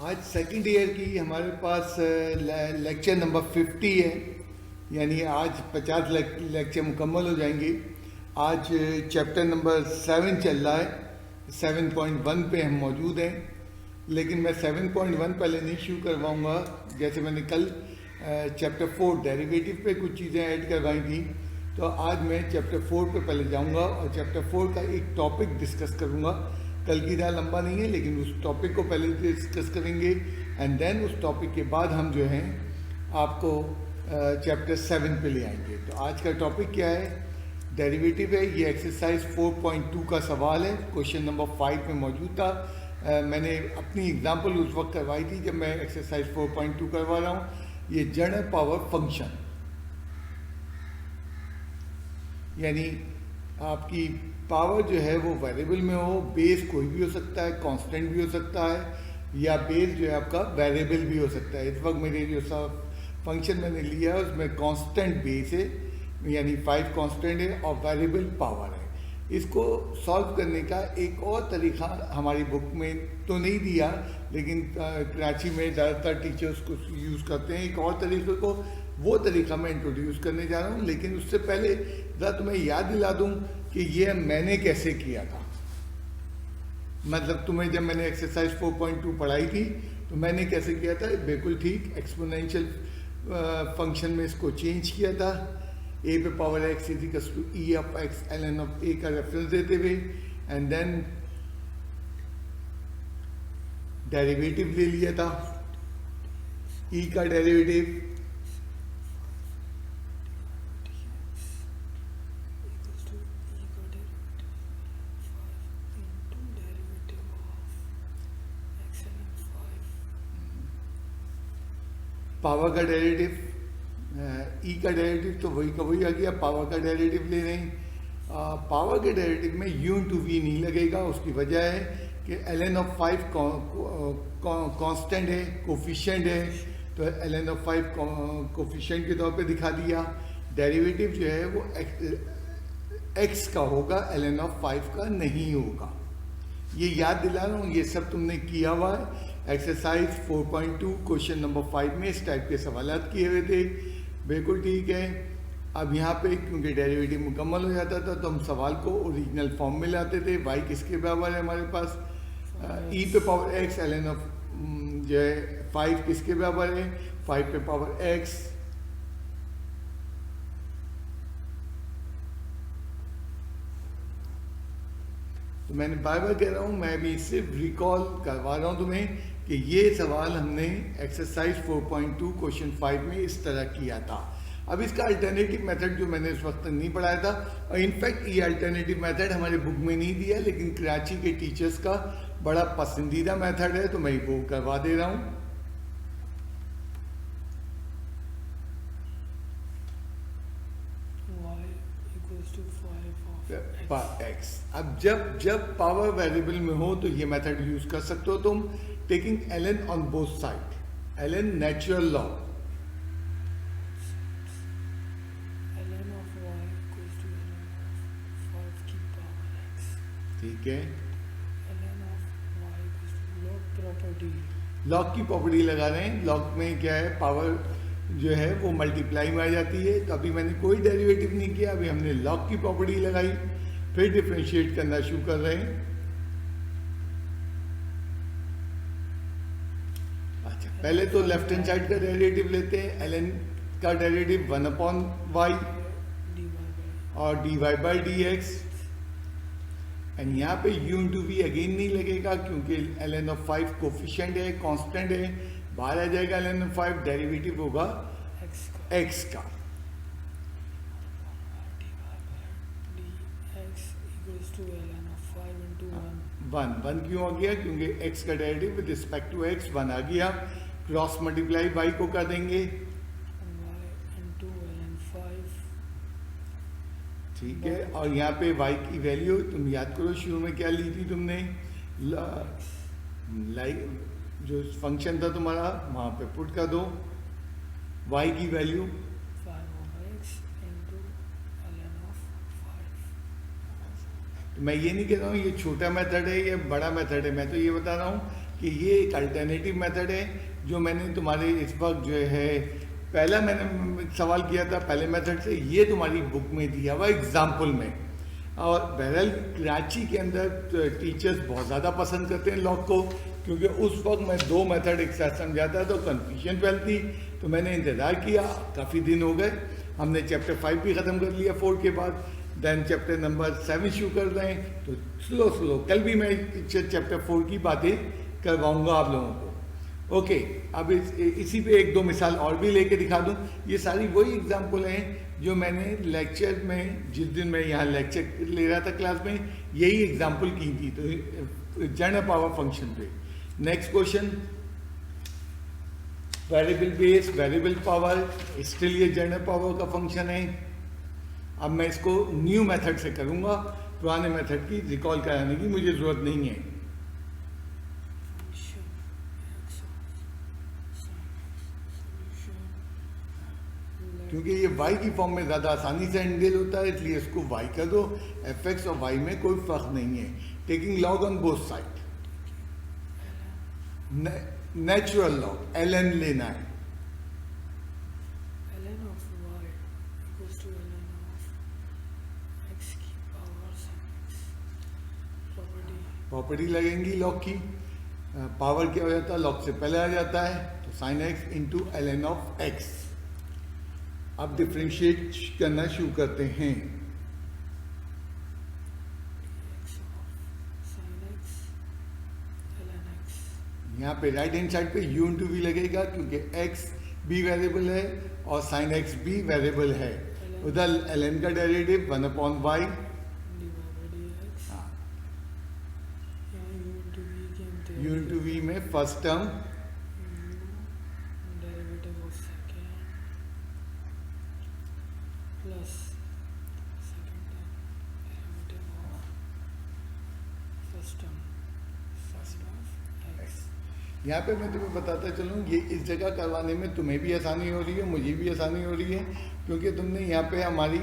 आज second year की हमारे पास लेक्चर नंबर 50 है। यानी आज 50 लेक्चर मुकम्मल हो जाएंगे। आज चैप्टर नंबर 7 चल रहा है। 7.1 पे हम मौजूद हैं, लेकिन मैं 7.1 पहले नहीं शुरू करवाऊंगा। जैसे मैंने कल चैप्टर 4 डेरिवेटिव पे कुछ चीज़ें ऐड करवाई थी, तो आज मैं चैप्टर 4 पे पहले जाऊंगा और चैप्टर 4 का एक टॉपिक डिस्कस करूंगा। कल की तरह लंबा नहीं है, लेकिन उस टॉपिक को पहले डिस्कस करेंगे एंड देन उस टॉपिक के बाद हम जो हैं आपको चैप्टर 7 पे ले आएंगे। तो आज का टॉपिक क्या है? डेरिवेटिव है। ये एक्सरसाइज 4.2 का सवाल है, क्वेश्चन नंबर 5 में मौजूद था। मैंने अपनी एग्जांपल उस वक्त करवाई थी जब मैं एक्सरसाइज 4.2 करवा रहा हूँ। ये जड़ पावर फंक्शन, यानी आपकी पावर जो है वो वेरिएबल में हो। बेस कोई भी हो सकता है, कांस्टेंट भी हो सकता है, या बेस जो है आपका वेरिएबल भी हो सकता है। इस वक्त मेरे जो सा फंक्शन मैंने लिया है उसमें कांस्टेंट बेस है, यानी 5 कांस्टेंट है और वेरिएबल पावर है। इसको सॉल्व करने का एक और तरीका हमारी बुक में तो नहीं दिया, लेकिन कराची में ज़्यादातर टीचर्स को यूज़ करते हैं। एक और तरीके को, वो तरीका मैं इंट्रोड्यूस करने जा रहा हूँ। लेकिन उससे पहले ज़रा तुम्हें याद दिला दूँ कि ये मैंने कैसे किया था। मतलब तुम्हें जब मैंने एक्सरसाइज 4.2 पढ़ाई थी तो मैंने कैसे किया था, बिल्कुल ठीक एक्सपोनेंशियल फंक्शन में इसको चेंज किया था। ए पे power x is equals to e of x l n of a का रेफरेंस देते हुए, एंड देन डेरिवेटिव ले लिया था। ई का डेरिवेटिव पावर का डेरिवेटिव, ई का डेरिवेटिव तो वही का वही आ गया। पावर का डेरिवेटिव ले रहे हैं। पावर के डेरिवेटिव में u इंटू वी नहीं लगेगा। उसकी वजह है कि ln ऑफ 5 कांस्टेंट है, कोफिशिएंट है, तो ln ऑफ 5 कोफिशिएंट के तौर पे दिखा दिया। डेरिवेटिव जो है वो x का होगा, ln ऑफ 5 का नहीं होगा। ये याद दिला रहा हूँ, ये सब तुमने किया हुआ है। एक्सरसाइज 4.2 क्वेश्चन नंबर 5 में इस टाइप के सवालात किए हुए थे। बिल्कुल ठीक है। अब यहाँ पे क्योंकि डेरिवेटिव मुकम्मल हो जाता था तो हम सवाल को ओरिजिनल फॉर्म में लाते थे। y किसके बराबर है हमारे पास? e पे पावर x ln ऑफ जो है 5 किसके बराबर है? 5 पे पावर x। तो मैंने बार बार कह रहा हूँ, मैं भी सिर्फ रिकॉल करवा रहा हूँ तुम्हें कि ये सवाल हमने एक्सरसाइज 4.2 क्वेश्चन 5 में इस तरह किया था। अब इसका अल्टरनेटिव मेथड जो मैंने उस वक्त नहीं पढ़ाया था, और इनफैक्ट ये अल्टरनेटिव मेथड हमारे बुक में नहीं दिया, लेकिन कराची के टीचर्स का बड़ा पसंदीदा मेथड है, तो मैं वो करवा दे रहा हूँ। x। अब जब पावर वेरिएबल में हो तो ये मेथड यूज कर सकते हो तुम, taking ln on both side, ln natural log. ठीक है, लॉग की प्रॉपर्टी लगा रहे हैं। लॉग में क्या है, पावर जो है वो मल्टीप्लाई में आ जाती है। तो अभी मैंने कोई डेरिवेटिव नहीं किया, अभी हमने लॉग की प्रॉपर्टी लगाई, फिर डिफरेंशिएट करना शुरू कर रहे हैं। अच्छा, पहले तो लेफ्ट हैंड साइड का डेरिवेटिव लेते हैं। ln का डेरिवेटिव 1/y और dy by D x, and यहाँ पे u इंटू वी अगेन नहीं लगेगा क्योंकि ln ऑफ 5 कोफिशिएंट है, कांस्टेंट है, बाहर आ जाएगा। ln ऑफ 5 डेरिवेटिव होगा x का। 1 क्यों आ गया? क्योंकि x का derivative with respect to x 1 आ गया। क्रॉस मल्टीप्लाई y को कर देंगे। ठीक है, और यहाँ पे y की वैल्यू तुम याद करो, शुरू में क्या ली थी तुमने? लाइक जो फंक्शन था तुम्हारा वहाँ पे पुट कर दो y की वैल्यू। मैं ये नहीं कह रहा हूँ ये छोटा मेथड है, ये बड़ा मेथड है। मैं तो ये बता रहा हूँ कि ये एक अल्टरनेटिव मेथड है जो मैंने तुम्हारे इस वक्त जो है पहला मैंने सवाल किया था पहले मेथड से, ये तुम्हारी बुक में दिया हुआ एग्जाम्पल में। और बहरहाल कराची के अंदर टीचर्स बहुत ज़्यादा पसंद करते हैं लॉग को, क्योंकि उस वक्त मैं 2 मेथड एक साथ समझाता तो कन्फ्यूजन फैलती। तो मैंने इंतज़ार किया, काफ़ी दिन हो गए, हमने चैप्टर 5 भी ख़त्म कर लिया 4 के बाद, दैन चैप्टर नंबर 7 शुरू कर रहे हैं। तो स्लो कल भी मैं चैप्टर 4 की बातें करवाऊँगा आप लोगों को। ओके, अब इसी पे 1-2 मिसाल और भी लेके दिखा दूँ। ये सारी वही एग्जाम्पल हैं जो मैंने लेक्चर में, जिस दिन मैं यहाँ लेक्चर ले रहा था क्लास में, यही एग्जाम्पल की थी। तो जनरल पावर फंक्शन पे next question, variable base variable power, still ये जनरल पावर का फंक्शन है। अब मैं इसको न्यू मेथड से करूँगा, पुराने मेथड की रिकॉल कराने की मुझे ज़रूरत नहीं है। क्योंकि ये y की फॉर्म में ज़्यादा आसानी से हैंडल होता है, इसलिए इसको y कर दो। fx और y में कोई फ़र्क नहीं है। Taking log on both side, natural log ln लेना है। ln of y equals to ln of x की पावर sin x। प्रॉपर्टी लगेंगी लॉग की। पावर क्या हो जाता है, लॉग से पहले आ जाता है, तो sin x into ln of x। अब डिफ्रेंशिएट करना शुरू करते हैं। यहाँ पे राइट हैंड साइड पे u इंटू वी लगेगा, क्योंकि x भी वेरिएबल है और sin x भी वेरिएबल है। उधर ln का डेरिवेटिव 1/y। हाँ, u इंटू वी में first term plus second term derivative of first term sin of x। यहाँ पे मैं तुम्हें बताता चलूँ, ये इस जगह करवाने में तुम्हें भी आसानी हो रही है, मुझे भी आसानी हो रही है, क्योंकि तुमने यहाँ पे हमारी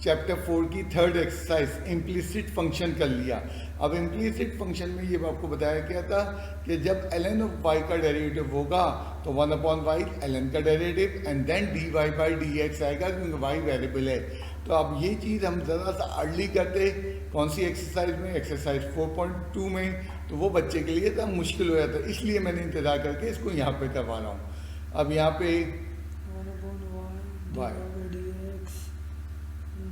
चैप्टर 4 की 3rd एक्सरसाइज इम्प्लिसिट फंक्शन कर लिया। अब इम्प्लिसिट फंक्शन में ये आपको बताया क्या था कि जब ln ऑफ y का डेरिवेटिव होगा तो 1/y ln का डेरिवेटिव एंड देन dy/dx आएगा, क्योंकि y वेरिएबल है। तो अब ये चीज़ हम ज़रा सा अर्ली करते, कौन सी एक्सरसाइज में, एक्सरसाइज 4.2 में, तो वो बच्चे के लिए तब मुश्किल हो जाता है, इसलिए मैंने इंतज़ार करके इसको यहाँ पे करवा रहा हूँ। अब यहाँ पे y dx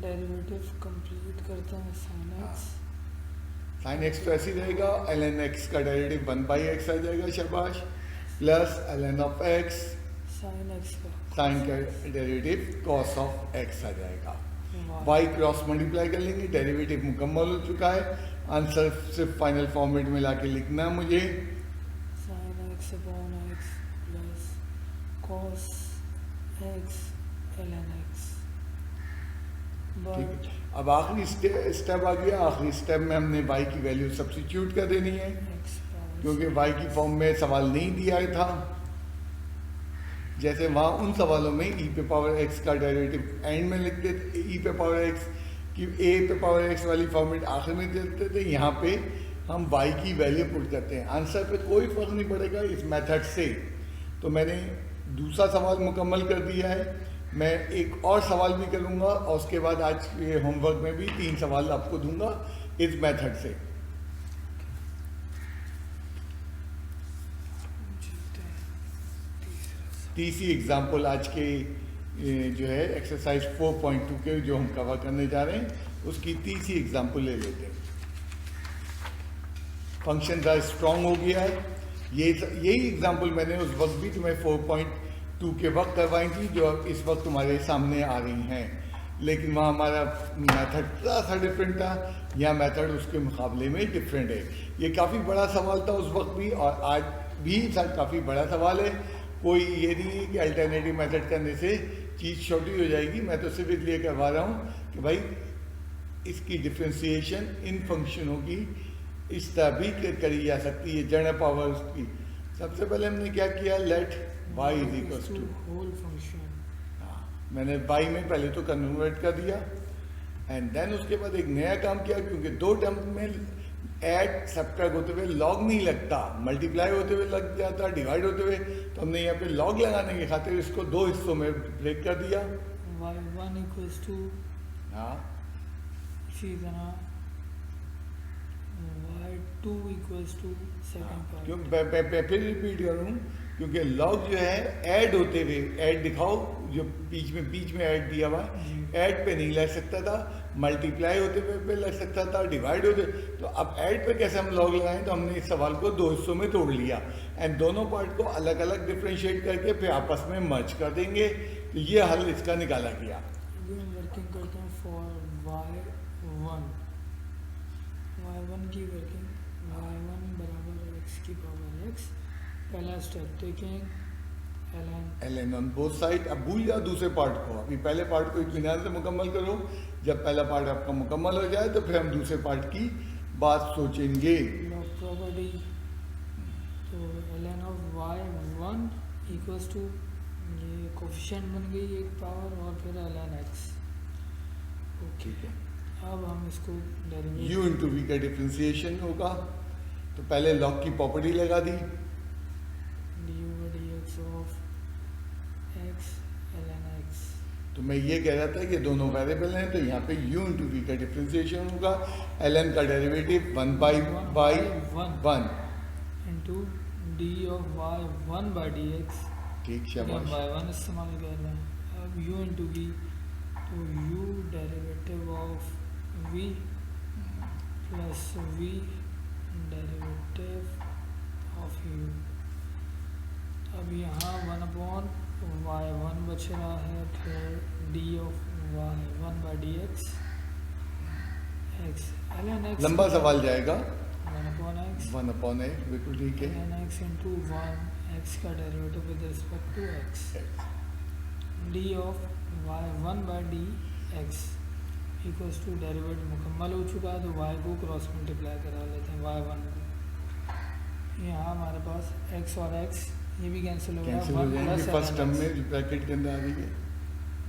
डेरिवेटिव कंप्लीट करता है sin x। sin x तो ऐसे ही रहेगा, ln x का डेरिवेटिव 1/x आ जाएगा, शाबाश, plus ln of x sin x का साइन का डेरिवेटिव cos ऑफ x आ जाएगा। y क्रॉस मल्टीप्लाई कर लेंगे, डेरिवेटिव मुकम्मल हो चुका है। आंसर सिर्फ फाइनल फॉर्मेट में लाके लिखना है मुझे, sin x upon x plus cos x ln x। ठीक है। अब आखिरी स्टेप आ गया। आखिरी स्टेप में हमने y की वैल्यू सब्स्टिट्यूट कर देनी है, क्योंकि y की फॉर्म में सवाल नहीं दिया था। जैसे वहाँ उन सवालों में e पे पावर x का डेरिवेटिव एंड में लिखते थे, e पे पावर x की a पे पावर x वाली फॉर्मेट आखिर में देते थे, यहाँ पे हम y की वैल्यू पुट करते हैं। आंसर पे कोई फर्क नहीं पड़ेगा इस मेथड से। तो मैंने दूसरा सवाल मुकम्मल कर दिया है, मैं एक और सवाल भी करूँगा और उसके बाद आज के होमवर्क में भी 3 सवाल आपको दूंगा इस मेथड से। तीसरी एग्जाम्पल आज के जो है एक्सरसाइज 4.2 के जो हम कवर करने जा रहे हैं, उसकी तीसरी एग्जाम्पल ले लेते हैं। फंक्शन ज़्यादा स्ट्रॉन्ग हो गया है। यही एग्जाम्पल मैंने उस वक्त भी तुम्हें 4.2 के वक्त करवाई थी, जो इस वक्त तुम्हारे सामने आ रही हैं, लेकिन वहाँ हमारा मेथड थोड़ा सा डिफरेंट था, यह मेथड उसके मुकाबले में डिफरेंट है। ये काफ़ी बड़ा सवाल था उस वक्त भी और आज भी काफ़ी बड़ा सवाल है। कोई ये नहीं है कि अल्टरनेटिव मेथड करने से चीज़ छोटी हो जाएगी। मैं तो सिर्फ इसलिए करवा रहा हूँ कि भाई इसकी डिफ्रेंसिएशन इन फंक्शनों की इस तरह भी करी जा सकती है, जनरल पावर्स की। सबसे पहले हमने क्या किया, let y is equals to whole function. हाँ, मैंने y में पहले तो कन्वर्ट कर दिया एंड देन उसके बाद एक नया काम किया, क्योंकि 2 टर्म में ऐड सब्ट्रैक्ट होते हुए लॉग नहीं लगता, मल्टीप्लाई होते हुए लग जाता, डिवाइड होते हुए, तो हमने यहाँ पे लॉग लगाने की खातिर इसको दो हिस्सों में ब्रेक कर दिया। y1 इक्वल्स टू हाँ, इसी तरह y2 इक्वल्स टू सेकंड क्यों पार्ट। फिर रिपीट करूँ, क्योंकि लॉग जो है ऐड होते हुए, ऐड दिखाओ जो बीच में ऐड दिया हुआ है, जी। ऐड पे नहीं लग सकता था, मल्टीप्लाई होते हुए पे लग सकता था, डिवाइड होते, तो अब ऐड पे कैसे हम लॉग लगाएं, तो हमने इस सवाल को दो हिस्सों में तोड़ लिया एंड दोनों पार्ट को अलग अलग डिफ्रेंशिएट करके फिर आपस में मर्ज कर देंगे, तो ये हल इसका निकाला गया। अभी हम वर्किंग करते हैं फॉर y1 की वर्किंग, y1 बराबर x की पावर x। पहला step taking ln on both side. अब भूल जाओ दूसरे पार्ट को, अभी पहले पार्ट को इत्मीनान से मुकम्मल करो, जब पहला पार्ट आपका मुकम्मल हो जाए तो फिर हम दूसरे पार्ट की बात सोचेंगे। लॉग प्रॉपर्टी, तो ln of y1 equals to, ये कोफिशिएंट बन गई एक पावर और फिर ln x। ठीक है, अब हम इसको डेरिवेट u इंटू वी का डिफ्रेंसिएशन होगा, तो पहले लॉग की प्रॉपर्टी लगा दी, du/dx of x ln x। तो मैं ये कह रहा था कि दोनों वेरिएबल हैं, तो यहाँ पे u इंटू वी का डिफ्रेंसिएशन होगा, ln का derivative 1/1 into d of y1/dx। ठीक, हम शाबाश। y1 इस्तेमाल कर रहे हैं। अब u इंटू v, तो u derivative of v plus v derivative of u। अब यहाँ 1/y1 बच रहा है, फिर d of y1/dx x ln x लंबा सवाल जाएगा, 1/x 1/x, बिल्कुल ठीक है। ln x इंटू 1 x का derivative with respect to x, d of y1/dx equals to, derivative मुकम्मल हो चुका है तो y को क्रॉस मल्टीप्लाई करा लेते हैं y1 को। यहाँ हमारे पास x और x ये भी कैंसिल हो गया, कैंसिल हो 1 जाएंगे plus first term ln x, में जो ब्रैकेट के अंदर आ रही है।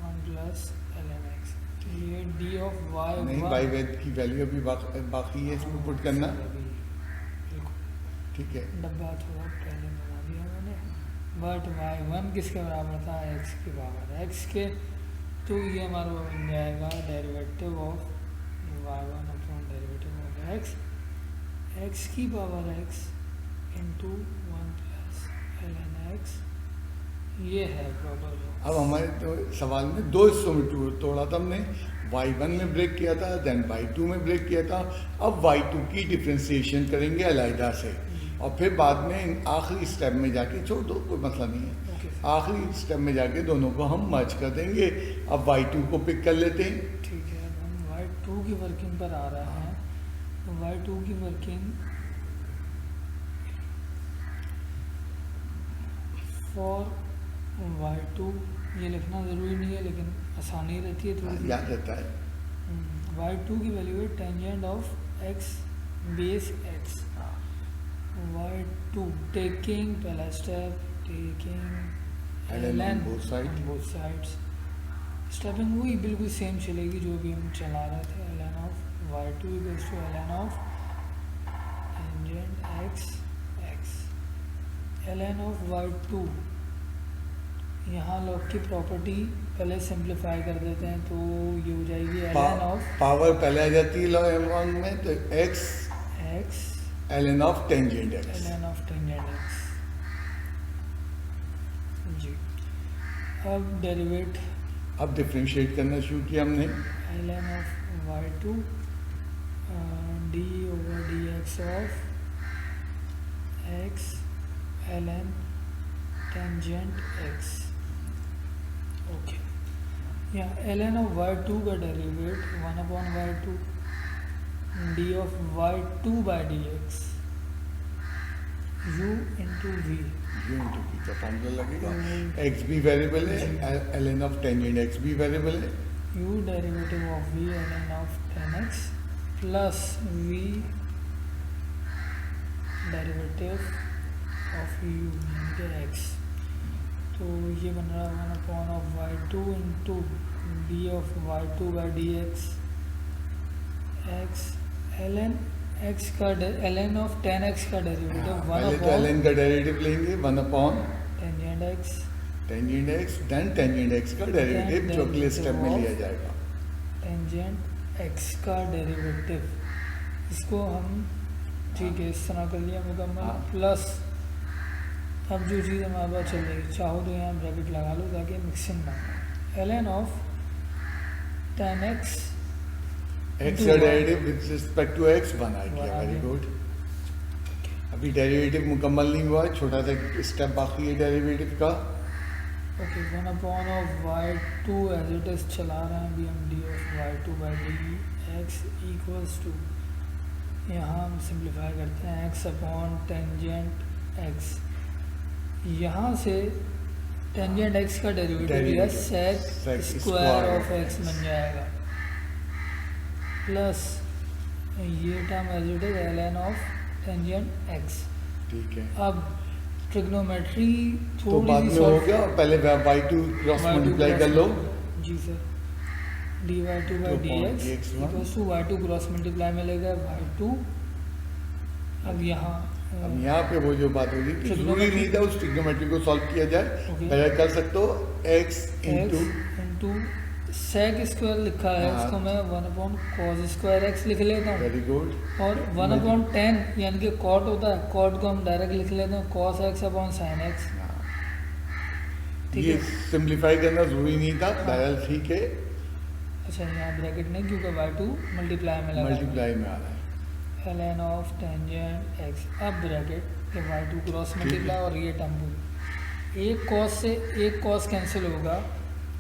1 प्लस ln x, तो ये d ऑफ नहीं, y1 बाई वेद की वैल्यू अभी बाकी है, इसको पुट करना। बिल्कुल, ठीक है, डब्बा थोड़ा पहले बना दिया मैंने, बट y1 किसके बराबर था, x के बराबर x के, तो ये हमारा बन जाएगा derivative of y1 upon derivative of x की power x into 1 plus ln x। ये है प्रॉपर। अब हमारे तो सवाल में दो हिस्सों में तोड़ा था हमने, y1 में ब्रेक किया था, देन y2 में ब्रेक किया था, अब y2 की डिफ्रेंसिएशन करेंगे अलहदा से, और फिर बाद में आखिरी स्टेप में जाके, छोड़ दो कोई मसला नहीं है, ओके, आखिरी स्टेप में जाके दोनों को हम मर्ज कर देंगे। अब y2 को पिक कर लेते हैं। ठीक है। अब हम y2 की वर्किंग पर आ रहे हैं, तो y2 की वर्किंग फॉर y2, ये लिखना ज़रूरी नहीं है लेकिन आसानी रहती है थोड़ी सी। याद रहता है। y2 की वैल्यू है tangent of x base x। y2 taking, पहला step taking ln both side। Both sides, stepping वही बिल्कुल सेम चलेगी जो भी हम चला रहे थे। ln of y2 equals to ln of tangent x x। ln of y2, यहाँ लॉग की प्रॉपर्टी पहले सिंप्लीफाई कर देते हैं, तो ये हो जाएगी ln ऑफ पावर पहले आ जाती है लॉग में, तो x x ln of tangent x। ln of tangent x जी। अब डेरिवेट, अब डिफ्रेंशिएट करना शुरू किया हमने। ln of y2 d/dx of x ln tangent x। Okay, यहाँ ln ऑफ y2 का derivative 1/y2 d of y2/dx u into v। u into v का formula लगेगा, x भी वेरिएबल है, ln ऑफ टेंजेंट x भी variable है, u derivative of v ln of tan x plus v derivative of u यानी कि x। तो ये बन रहा है 1/y2 into d of y2/dx x ln x का ln ऑफ tan x का डेरिवेटिव वन पहले तो अपॉन ln का डेरिवेटिव लेंगे 1 upon tangent x tangent x, then tangent x का डेरिवेटिव जो अगले स्टेप में लिया जाएगा। टेंजेंट एक्स का डेरिवेटिव, इसको हम ठीक है इस तरह कर लिया मुकम्मल, हाँ। प्लस अब जो चीज़ हमारे पास चल रही चाहो तो यहाँ ब्रैकेट लगा लो ताकि मिक्सिंग ना हो। ln of tan x x का derivative with respect to x 1 आ गया। Very good. अभी डेरिवेटिव मुकम्मल नहीं हुआ है, छोटा सा स्टेप बाकी है डेरिवेटिव का। Okay 1 upon of y2 as it is चला रहे हैं अभी हम d of y2 by D X equals to, यहाँ हम सिंप्लीफाई करते हैं x अपॉन टेंजेंट x, यहाँ से टेंजेंट x का डेरिवेटिव या sec स्क्वायर ऑफ x बन जाएगा, प्लस ये term as it is ln of tangent x। ठीक है, अब ट्रिग्नोमेट्री तो थोड़ी बाद सी में हो सॉल्व गया। पहले y2 क्रॉस मल्टीप्लाई कर लो। जी sir, dy2 by D x dx1 equals to y2 cross multiply मिलेगा y2। अब यहाँ अब यहाँ पे वो जो बात होगी कि जरूरी नहीं था उस ट्रिग्नोमेट्री को सॉल्व किया जाए, Okay. पहले कर सकते हो x x into into sec square लिखा है, हाँ। इसको मैं 1 अपॉन कॉस स्क्वायर एक्स लिख लेता हूँ, वेरी गुड। और 1 अपॉन टेन यानी कि कॉट होता है, कॉट को हम डायरेक्ट लिख लेते हैं cos x upon sine x. ठीक ये है, सिंप्लीफाई करना जरूरी नहीं था, बहरहाल ठीक है, अच्छा यहाँ ब्रैकेट नहीं क्योंकि y2 मल्टीप्लाई में लगा मल्टीप्लाई में आ रहा है। ln ऑफ टेंजेंट x, अब ब्रैकेट के y2 क्रॉस मल्टीप्लाई और ये टर्म पूरी, एक कॉस से एक कॉस कैंसिल होगा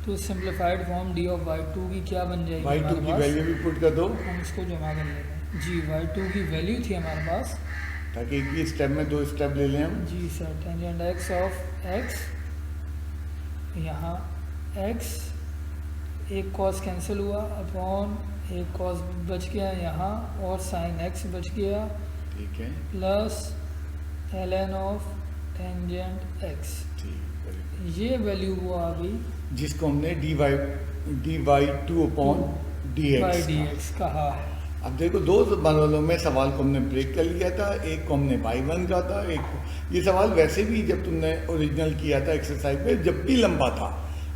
तो simplified form d of y2 की क्या बन जाएगी y2 हमारे की पास, वैल्यू भी पुट कर दो हम इसको जमा कर लेते हैं जी। y2 की वैल्यू थी हमारे पास, ताकि एक ही स्टेप में 2 स्टेप ले लें हम। जी sir, tangent x of x, यहाँ x एक कॉस कैंसिल हुआ अपॉन एक कॉस बच गया यहाँ और साइन x बच गया, ठीक है, plus ln of tangent x, ठीक, वेरी गुड। ये वैल्यू वो आ गई जिसको हमने dy2 upon by D dx x कहा है। अब देखो दो मरहलों में सवाल को हमने ब्रेक कर लिया था, एक को हमने y1 का था, एक को ये सवाल वैसे भी जब तुमने ओरिजिनल किया था एक्सरसाइज में जब भी लंबा था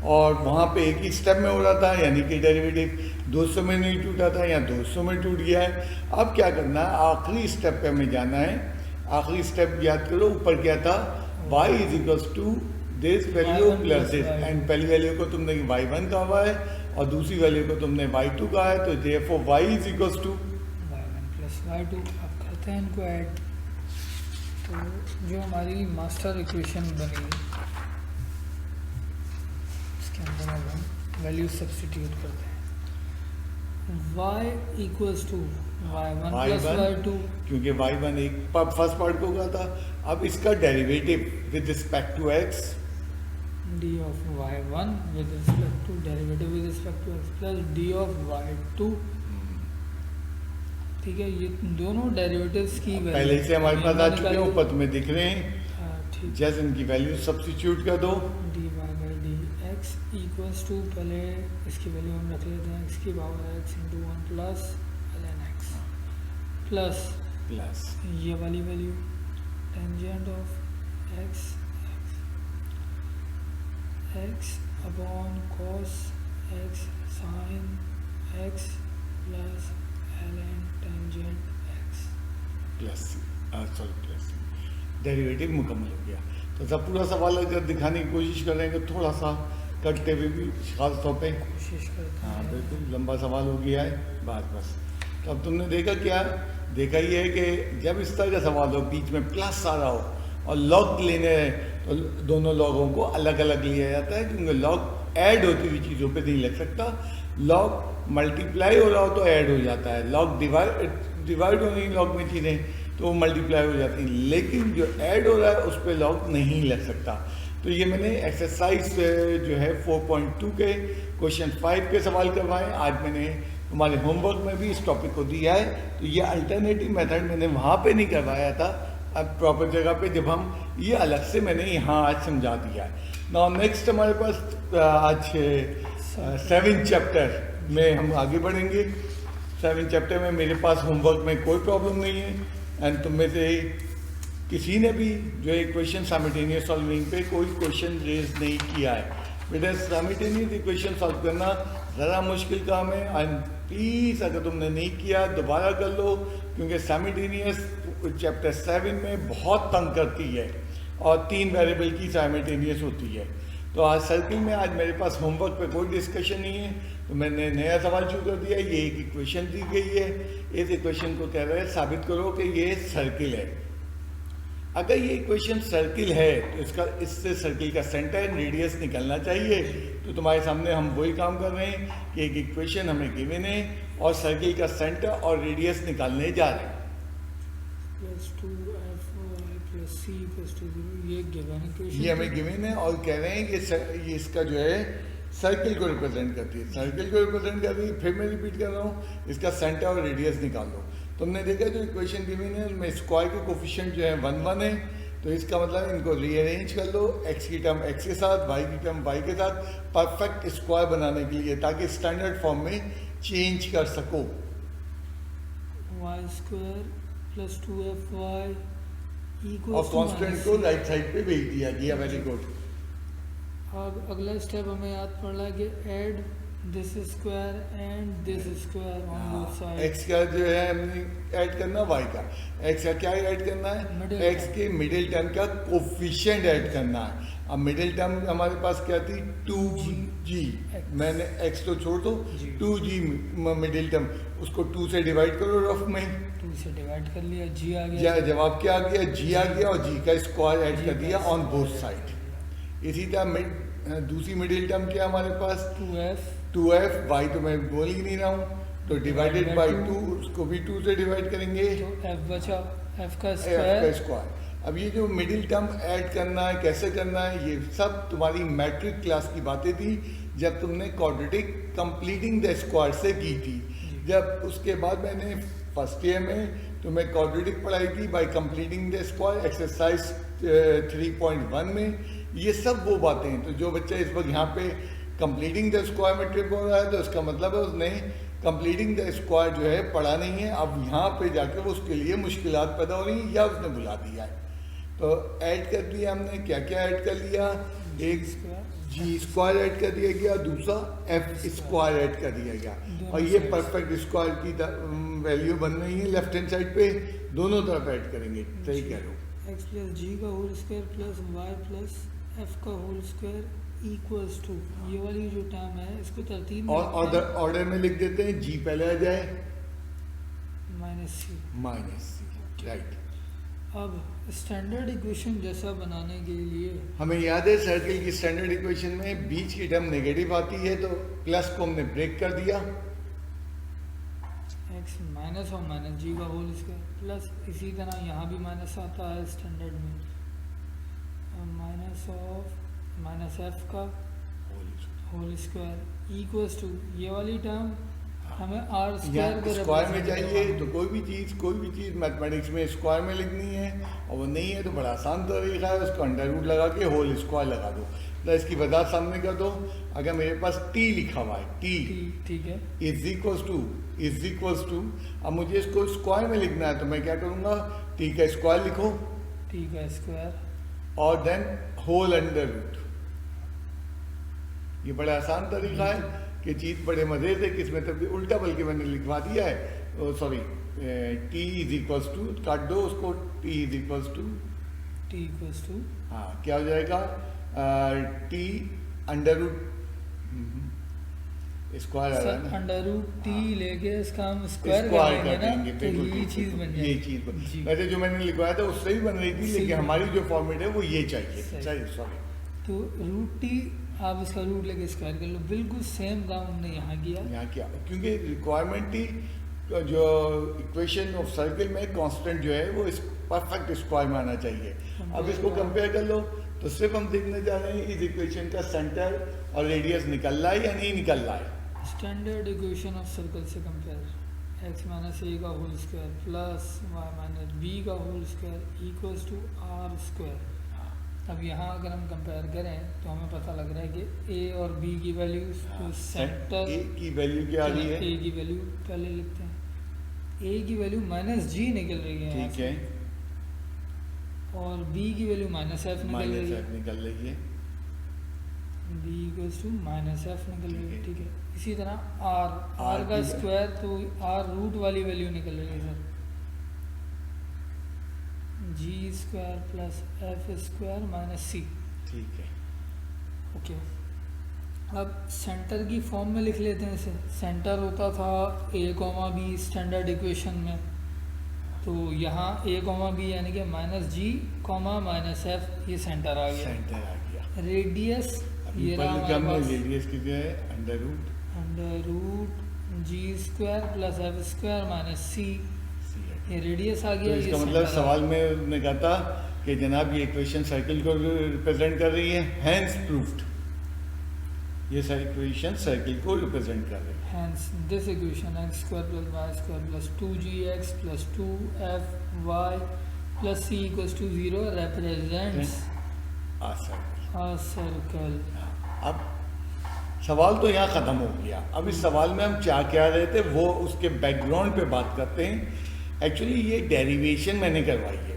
और वहाँ पे एक ही स्टेप में हो रहा था, यानी कि डेरिवेटिव 200 में नहीं टूटा था या 200 में टूट गया है। अब क्या करना है, आखिरी स्टेप पे हमें जाना है। आखिरी स्टेप याद करो, ऊपर क्या था, y is equals to this value y1 plus plus this, y2। And पहली वैल्यू को तुमने y1 कहा हुआ है और दूसरी वैल्यू को तुमने y2 कहा है, तो therefore y is equals to y1 plus y2। अब करते हैं इनको ऐड, तो जो हमारी मास्टर इक्वेशन बनी इसके अंदर अब हम वैल्यू सब्स्टिट्यूट करते हैं, y equals to y1 plus y2, क्योंकि y1 एक फर्स्ट पार्ट को कहा था। अब इसका derivative with respect to x, d of y1 with respect to derivative with respect to x plus d of y2। ठीक है, ये दोनों डेरिवेटिव्स की पहले से हमारे पास आ चुके हैं, ऊपर तुम्हें दिख रहे हैं, ठीक, जैसे इनकी वैल्यू सब्स्टिट्यूट कर दो। dy by D X equals to, पहले इसकी वैल्यू हम रख लेते हैं x की power x into 1 plus ln x plus plus ये वाली value tangent of x x upon cos x sine x plus ln tangent x। Plus sorry plus derivative मुकम्मल हो गया। तो सब पूरा सवाल अगर दिखाने की कोशिश करेंगे थोड़ा सा करते हुए भी खास तौर पे, कोशिश करते हाँ हैं। बिल्कुल लंबा सवाल हो गया है, बस। तो अब तुमने देखा क्या, देखा ये है कि जब इस तरह का सवाल हो, बीच में प्लस आ रहा हो और लॉग लेने हैं, तो दोनों लॉगों को अलग अलग लिया जाता है, क्योंकि लॉग ऐड होती हुई चीज़ों पे नहीं लग सकता। लॉग मल्टीप्लाई हो रहा हो तो ऐड हो जाता है, लॉग डिवाइड हो रही लॉग में चीज़ें तो वो मल्टीप्लाई हो जाती हैं, लेकिन जो ऐड हो रहा है उस पर लॉग नहीं लग सकता। तो ये मैंने एक्सरसाइज जो है 4.2 के क्वेश्चन 5 के सवाल करवाए। आज मैंने हमारे होमवर्क में भी इस टॉपिक को दिया है, तो ये अल्टरनेटिव मेथड मैंने वहाँ पे नहीं करवाया था, अब प्रॉपर जगह पे जब हम ये अलग से मैंने यहाँ आज समझा दिया है। नाउ नेक्स्ट हमारे पास आज 7th चैप्टर में हम आगे बढ़ेंगे। 7 चैप्टर में मेरे पास होमवर्क में कोई प्रॉब्लम नहीं है। एंड तुम में से किसी ने भी जो है इक्वेशन साइमल्टेनियस सॉल्विंग पे कोई क्वेश्चन रेज नहीं किया है। बेटा साइमल्टेनियस इक्वेशन सॉल्व करना ज़रा मुश्किल काम है। एंड प्लीज़ अगर तुमने नहीं किया दोबारा कर लो, क्योंकि साइमल्टेनियस चैप्टर 7 में बहुत तंग करती है और 3 वेरिएबल की साइमल्टेनियस होती है। तो आज सर्किल में आज मेरे पास होमवर्क पे कोई डिस्कशन नहीं है, तो मैंने नया सवाल शुरू कर दिया। ये एक इक्वेशन दी गई है, इस इक्वेशन को कह रहे हैं साबित करो कि ये सर्किल है। अगर ये इक्वेशन सर्किल है तो इससे सर्किल का सेंटर एंड रेडियस निकलना चाहिए। तो तुम्हारे सामने हम वही काम कर रहे हैं कि एक इक्वेशन हमें गिवन है और सर्किल का सेंटर और रेडियस निकालने जा रहे हैं। ये हमें गिवन है और कह रहे हैं कि ये इसका जो है सर्किल को रिप्रेजेंट करती है, सर्किल को रिप्रेजेंट कर रही है। फिर मैं रिपीट कर रहा हूँ, इसका सेंटर और रेडियस निकाल दो। तुमने देखा जो इक्वेशन गिवन है उनमें स्क्वायर के कोफिशिएंट जो है 1 1 है, तो इसका मतलब इनको रीअरेंज कर लो, x की टर्म x के साथ, y की टर्म y के साथ, परफेक्ट स्क्वायर बनाने के लिए, ताकि स्टैंडर्ड फॉर्म में चेंज कर सको। y² + 2fy और कांस्टेंट को राइट साइड पे भेज दिया गया। Very good. अब अगला स्टेप हमें याद पड़ रहा है कि add this square and this square on both side. X का जो है हमने ऐड करना, वाई का एक्स का क्या ऐड करना है, एक्स के मिडिल टर्म का कोफिशिएंट ऐड करना है। अब मिडिल टर्म हमारे पास क्या थी 2g, मैंने एक्स तो छोड़ दो, 2g मिडिल टर्म, उसको 2 से डिवाइड करो रफ में, 2 से डिवाइड कर लिया, g आ गया, जवाब क्या आ गया, g आ गया और g का स्क्वायर ऐड कर दिया ऑन बोथ साइड। इसी तरह दूसरी मिडिल टर्म क्या हमारे पास 2f, y तो मैं बोल ही नहीं रहा हूँ, तो डिवाइडेड बाई 2, उसको भी 2 से डिवाइड करेंगे, तो f बचा, f का स्क्वायर। अब ये जो मिडिल टर्म ऐड करना है, कैसे करना है, ये सब तुम्हारी मैट्रिक क्लास की बातें थी जब तुमने क्वाड्रेटिक कंप्लीटिंग द स्क्वायर से की थी। जब उसके बाद मैंने फर्स्ट ईयर में तुम्हें क्वाड्रेटिक पढ़ाई थी bye completing the square, exercise 3.1 में। ये सब वो बातें हैं। तो जो बच्चा इस वक्त यहाँ पे कंप्लीटिंग द स्क्वायर में ट्रिप हो रहा है, तो उसका मतलब है उसने कंप्लीटिंग द स्क्वायर जो है पढ़ा नहीं है। अब यहाँ पे जाके वो उसके लिए मुश्किलात पैदा हो रही हैं या उसने भुला दिया है। तो ऐड कर दिया हमने, क्या क्या ऐड कर लिया, एक जी स्क्वायर ऐड कर दिया गया, दूसरा एफ स्क्वायर ऐड कर दिया गया, और ये परफेक्ट स्क्वायर की वैल्यू बन रही है लेफ्ट हैंड साइड पे, दोनों तरफ ऐड करेंगे। सही कह रहे हो। एक्स प्लस जी का whole square plus Y plus F का होल स्क्वायर इक्वल्स टू, ये वाली जो टर्म है इसको तरतीब में और ऑर्डर में लिख देते हैं, जी पहले आ जाए माइनस सी, राइट। अब स्टैंडर्ड इक्वेशन जैसा बनाने के लिए हमें याद है सर्किल की स्टैंडर्ड इक्वेशन में बीच की टर्म नेगेटिव आती है, तो प्लस को हमने ब्रेक कर दिया, एक्स माइनस और माइनस जी का होल स्क्वायर प्लस, इसी तरह यहाँ भी माइनस आता है स्टैंडर्ड में, माइनस ऑफ माइनस एफ का होल स्क्वायर इक्वल्स टू, ये वाली टर्म हमें आर स्क्वायर को स्क्वायर में चाहिए। तो कोई भी चीज़ मैथमेटिक्स में स्क्वायर में लिखनी है और वो नहीं है तो बड़ा आसान तरीका है, उसको अंडर रूट लगा के होल स्क्वायर लगा दो। तो इसकी वजह सामने कर दो। अगर मेरे पास t लिखा हुआ है, t ठीक है, इज इक्वल्स टू, अब मुझे इसको स्क्वायर में लिखना है तो मैं क्या करूँगा, t का स्क्वायर लिखो, t का स्क्वायर और देन होल अंडर रूट। ये बड़ा आसान तरीका है कि चीज़ बड़े मज़े से किसमें तब उल्टा बल्कि मैंने लिखवा दिया है, sorry t is equals to, काट दो उसको, t इज इक्वल्स टू, हाँ क्या हो जाएगा, t अंडर रूट स्क्वायर आ रहा है ना, अंडर रूट t लेके इसका हम स्क्वायर कर देंगे, तो ये चीज़ बन जाएगी। ये चीज़ वैसे जो मैंने लिखवाया था उससे ही बन रही थी, लेकिन हमारी जो फॉर्मेट है वो ये चाहिए, सॉरी। तो रूट t आप इसका रूट लेके स्क्वायर कर लो, बिल्कुल सेम काम हमने यहाँ किया, क्योंकि रिक्वायरमेंट थी जो इक्वेशन ऑफ सर्किल में कांस्टेंट जो है वो इस परफेक्ट स्क्वायर में आना चाहिए। अब इसको कंपेयर कर लो, तो सिर्फ हम देखने जा रहे हैं इस इक्वेशन का सेंटर और रेडियस निकल रहा है या नहीं निकल रहा है। स्टैंडर्ड इक्वेशन ऑफ सर्कल से कंपेयर, एक्स माइनस ए का whole square plus y minus b का whole square equals to r square. अब यहाँ अगर हम कंपेयर करें तो हमें पता लग रहा है कि ए और बी की वैल्यू तो सेंटर ए की वैल्यू क्या आ रही है? ए की वैल्यू पहले लिखते हैं, ए की वैल्यू माइनस जी निकल रही है यहाँ ठीक है, से, और बी की वैल्यू माइनस एफ निकल रही माइनस है, एफ निकल रही है, B equals to minus F निकल रही है, ठीक है। इसी तरह आर R का की- स्क्वायर तो आर रूट वाली वैल्यू निकल रही है sir, g square plus f square minus c, ठीक है। ओके। अब सेंटर की फॉर्म में लिख लेते हैं इसे। सेंटर होता था ए कॉमा बी स्टैंडर्ड इक्वेशन में, तो यहाँ ए कॉमा बी यानी कि minus G comma minus F, ये सेंटर आ गया। सेंटर आ गया। रेडियस अभी ये ऊपर रहा लिखा हमारे हमने, पास रेडियस कितना है? Under root g square plus f square minus c, c है। ये रेडियस आ तो गया। इसका ये मतलब center आ सवाल में उन्होंने कहा था कि जनाब ये इक्वेशन सर्किल को रिप्रेजेंट कर रही है, हैंस प्रूफ्ड, ये सारी इक्वेशन सर्किल को रिप्रेजेंट कर रही है। Hence, this equation x square plus y square plus 2gx plus 2fy plus c equals to 0 represents circle. a circle. अब सवाल तो यहाँ ख़त्म हो गया। अब इस सवाल में हम क्या क्या रहे थे वो उसके बैकग्राउंड पे बात करते हैं। एक्चुअली ये डेरिवेशन मैंने करवाई है,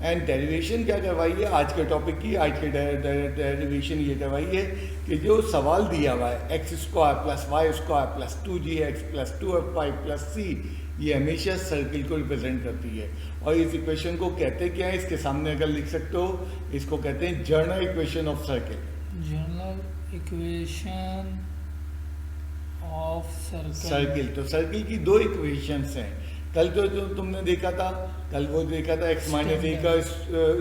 एंड डेरिवेशन क्या करवाई है आज के टॉपिक की, आज के डेरिवेशन ये करवाई है कि जो सवाल दिया हुआ है x square plus Y square plus 2gx plus 2fy plus c, ये हमेशा सर्किल को रिप्रेजेंट करती है। और इस इक्वेशन को कहते क्या है, इसके सामने अगर लिख सकते हो, इसको कहते हैं general equation of circle. General equation of circle. Circle, तो सर्किल की दो इक्वेशंस हैं। कल जो तुमने देखा था, कल वो देखा था एक्स माइनस ए का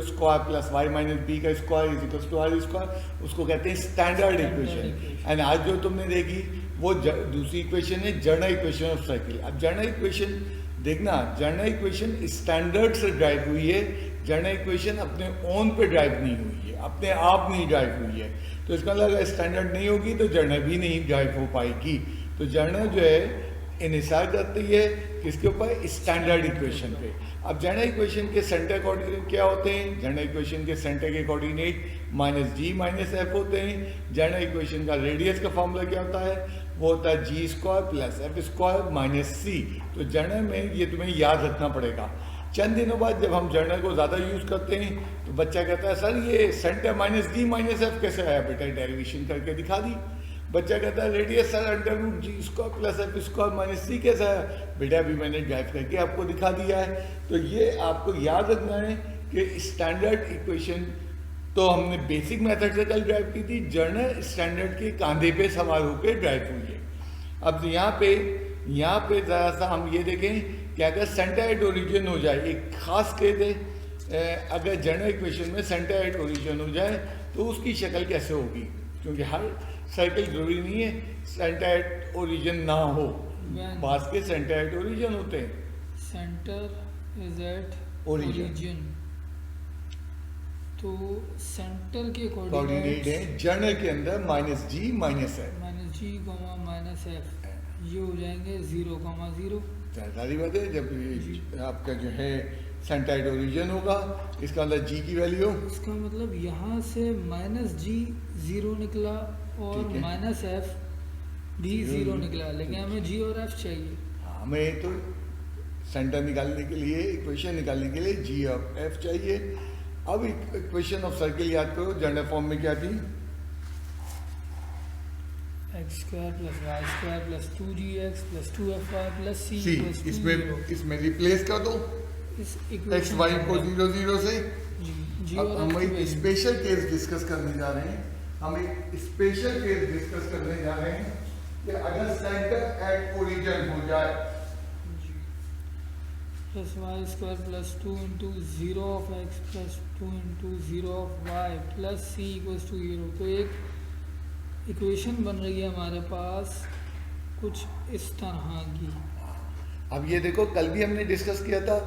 square plus y minus b का square is equal to r square, उसको कहते हैं स्टैंडर्ड इक्वेशन। एंड आज जो तुमने देखी वो दूसरी इक्वेशन है जनरल इक्वेशन ऑफ सर्किल। अब जनरल इक्वेशन देखना, जनरल इक्वेशन स्टैंडर्ड से ड्राइव हुई है, जनरल इक्वेशन अपने ओन पे ड्राइव नहीं हुई है, अपने आप नहीं ड्राइव हुई है। तो इसका मतलब अगर स्टैंडर्ड नहीं होगी तो जनरल भी नहीं ड्राइव हो पाएगी। तो जनरल जो है इन्हिसार करती है किसके ऊपर? स्टैंडर्ड इक्वेशन पे। अब जनरल इक्वेशन के सेंटर कोऑर्डिनेट क्या होते हैं? जनरल इक्वेशन के सेंटर के कोऑर्डिनेट माइनस जी माइनस एफ होते हैं। जनरल इक्वेशन का रेडियस का फॉर्मूला क्या होता है? वो होता है g square plus f square minus c. तो जनरल में ये तुम्हें याद रखना पड़ेगा। चंद दिनों बाद जब हम जर्नल को ज़्यादा यूज़ करते हैं तो बच्चा कहता है सर ये सेंटर माइनस जी माइनस एफ कैसे आया? बेटा डेरिवेशन करके दिखा दी। बच्चा कहता है radius sir under root g square plus f square minus c कैसा है? बेटा अभी मैंने ड्राइव करके आपको दिखा दिया है। तो ये आपको याद रखना है कि स्टैंडर्ड इक्वेशन तो हमने बेसिक मेथड से कल ड्राइव की थी, जर्नल स्टैंडर्ड के कांधे पे सवार होकर ड्राइव हुई है। अब यहाँ पे ज़रा सा हम ये देखें कि अगर सेंटर एट ओरिजिन हो जाए, एक खास केस है, अगर जनरल इक्वेशन में सेंटर एट ओरिजिन हो जाए तो उसकी शक्ल कैसे होगी? क्योंकि हर सर्किल जरूरी नहीं है सेंटर एट ओरिजिन ना हो, पास के सेंटर एट ओरिजिन होते हैं। Center is at Origin. Origin, तो सेंटर के कोऑर्डिनेट कोऑर्डिनेट है जर्नल के अंदर माइनस जी माइनस है, minus G comma minus F, ये हो जाएंगे 0,0। सारी बात है। जब ये आपका जो है सेंटर एट ओरिजिन होगा, इसका मतलब जी की वैल्यू इसका मतलब यहाँ से माइनस जी 0 निकला और ठीक है। माइनस एफ भी Zero 0 निकला, लेकिन हमें जी और एफ चाहिए। हमें तो सेंटर निकालने के लिए, इक्वेशन निकालने के लिए जी और एफ चाहिए। अब इक्वेशन ऑफ सर्किल याद करो, जनरल फॉर्म में क्या थी? X square plus Y square plus 2gx plus 2fy plus c C, equals to 0। इसमें रिप्लेस कर दो इस एक्स इक्वेशन वाई को 0 0 से। जी अब और हम एफ की एक वैल्यू। स्पेशल केस डिस्कस करने जा रहे हैं। हम एक स्पेशल केस डिस्कस करने जा रहे हैं कि अगर सेंटर एट ओरिजिन हो जाए, plus Y square plus 2 into 0 of X plus 2 into 0 of Y plus C equals to 0, तो एक इक्वेशन बन रही है हमारे पास कुछ इस तरह की। अब ये देखो कल भी हमने डिस्कस किया था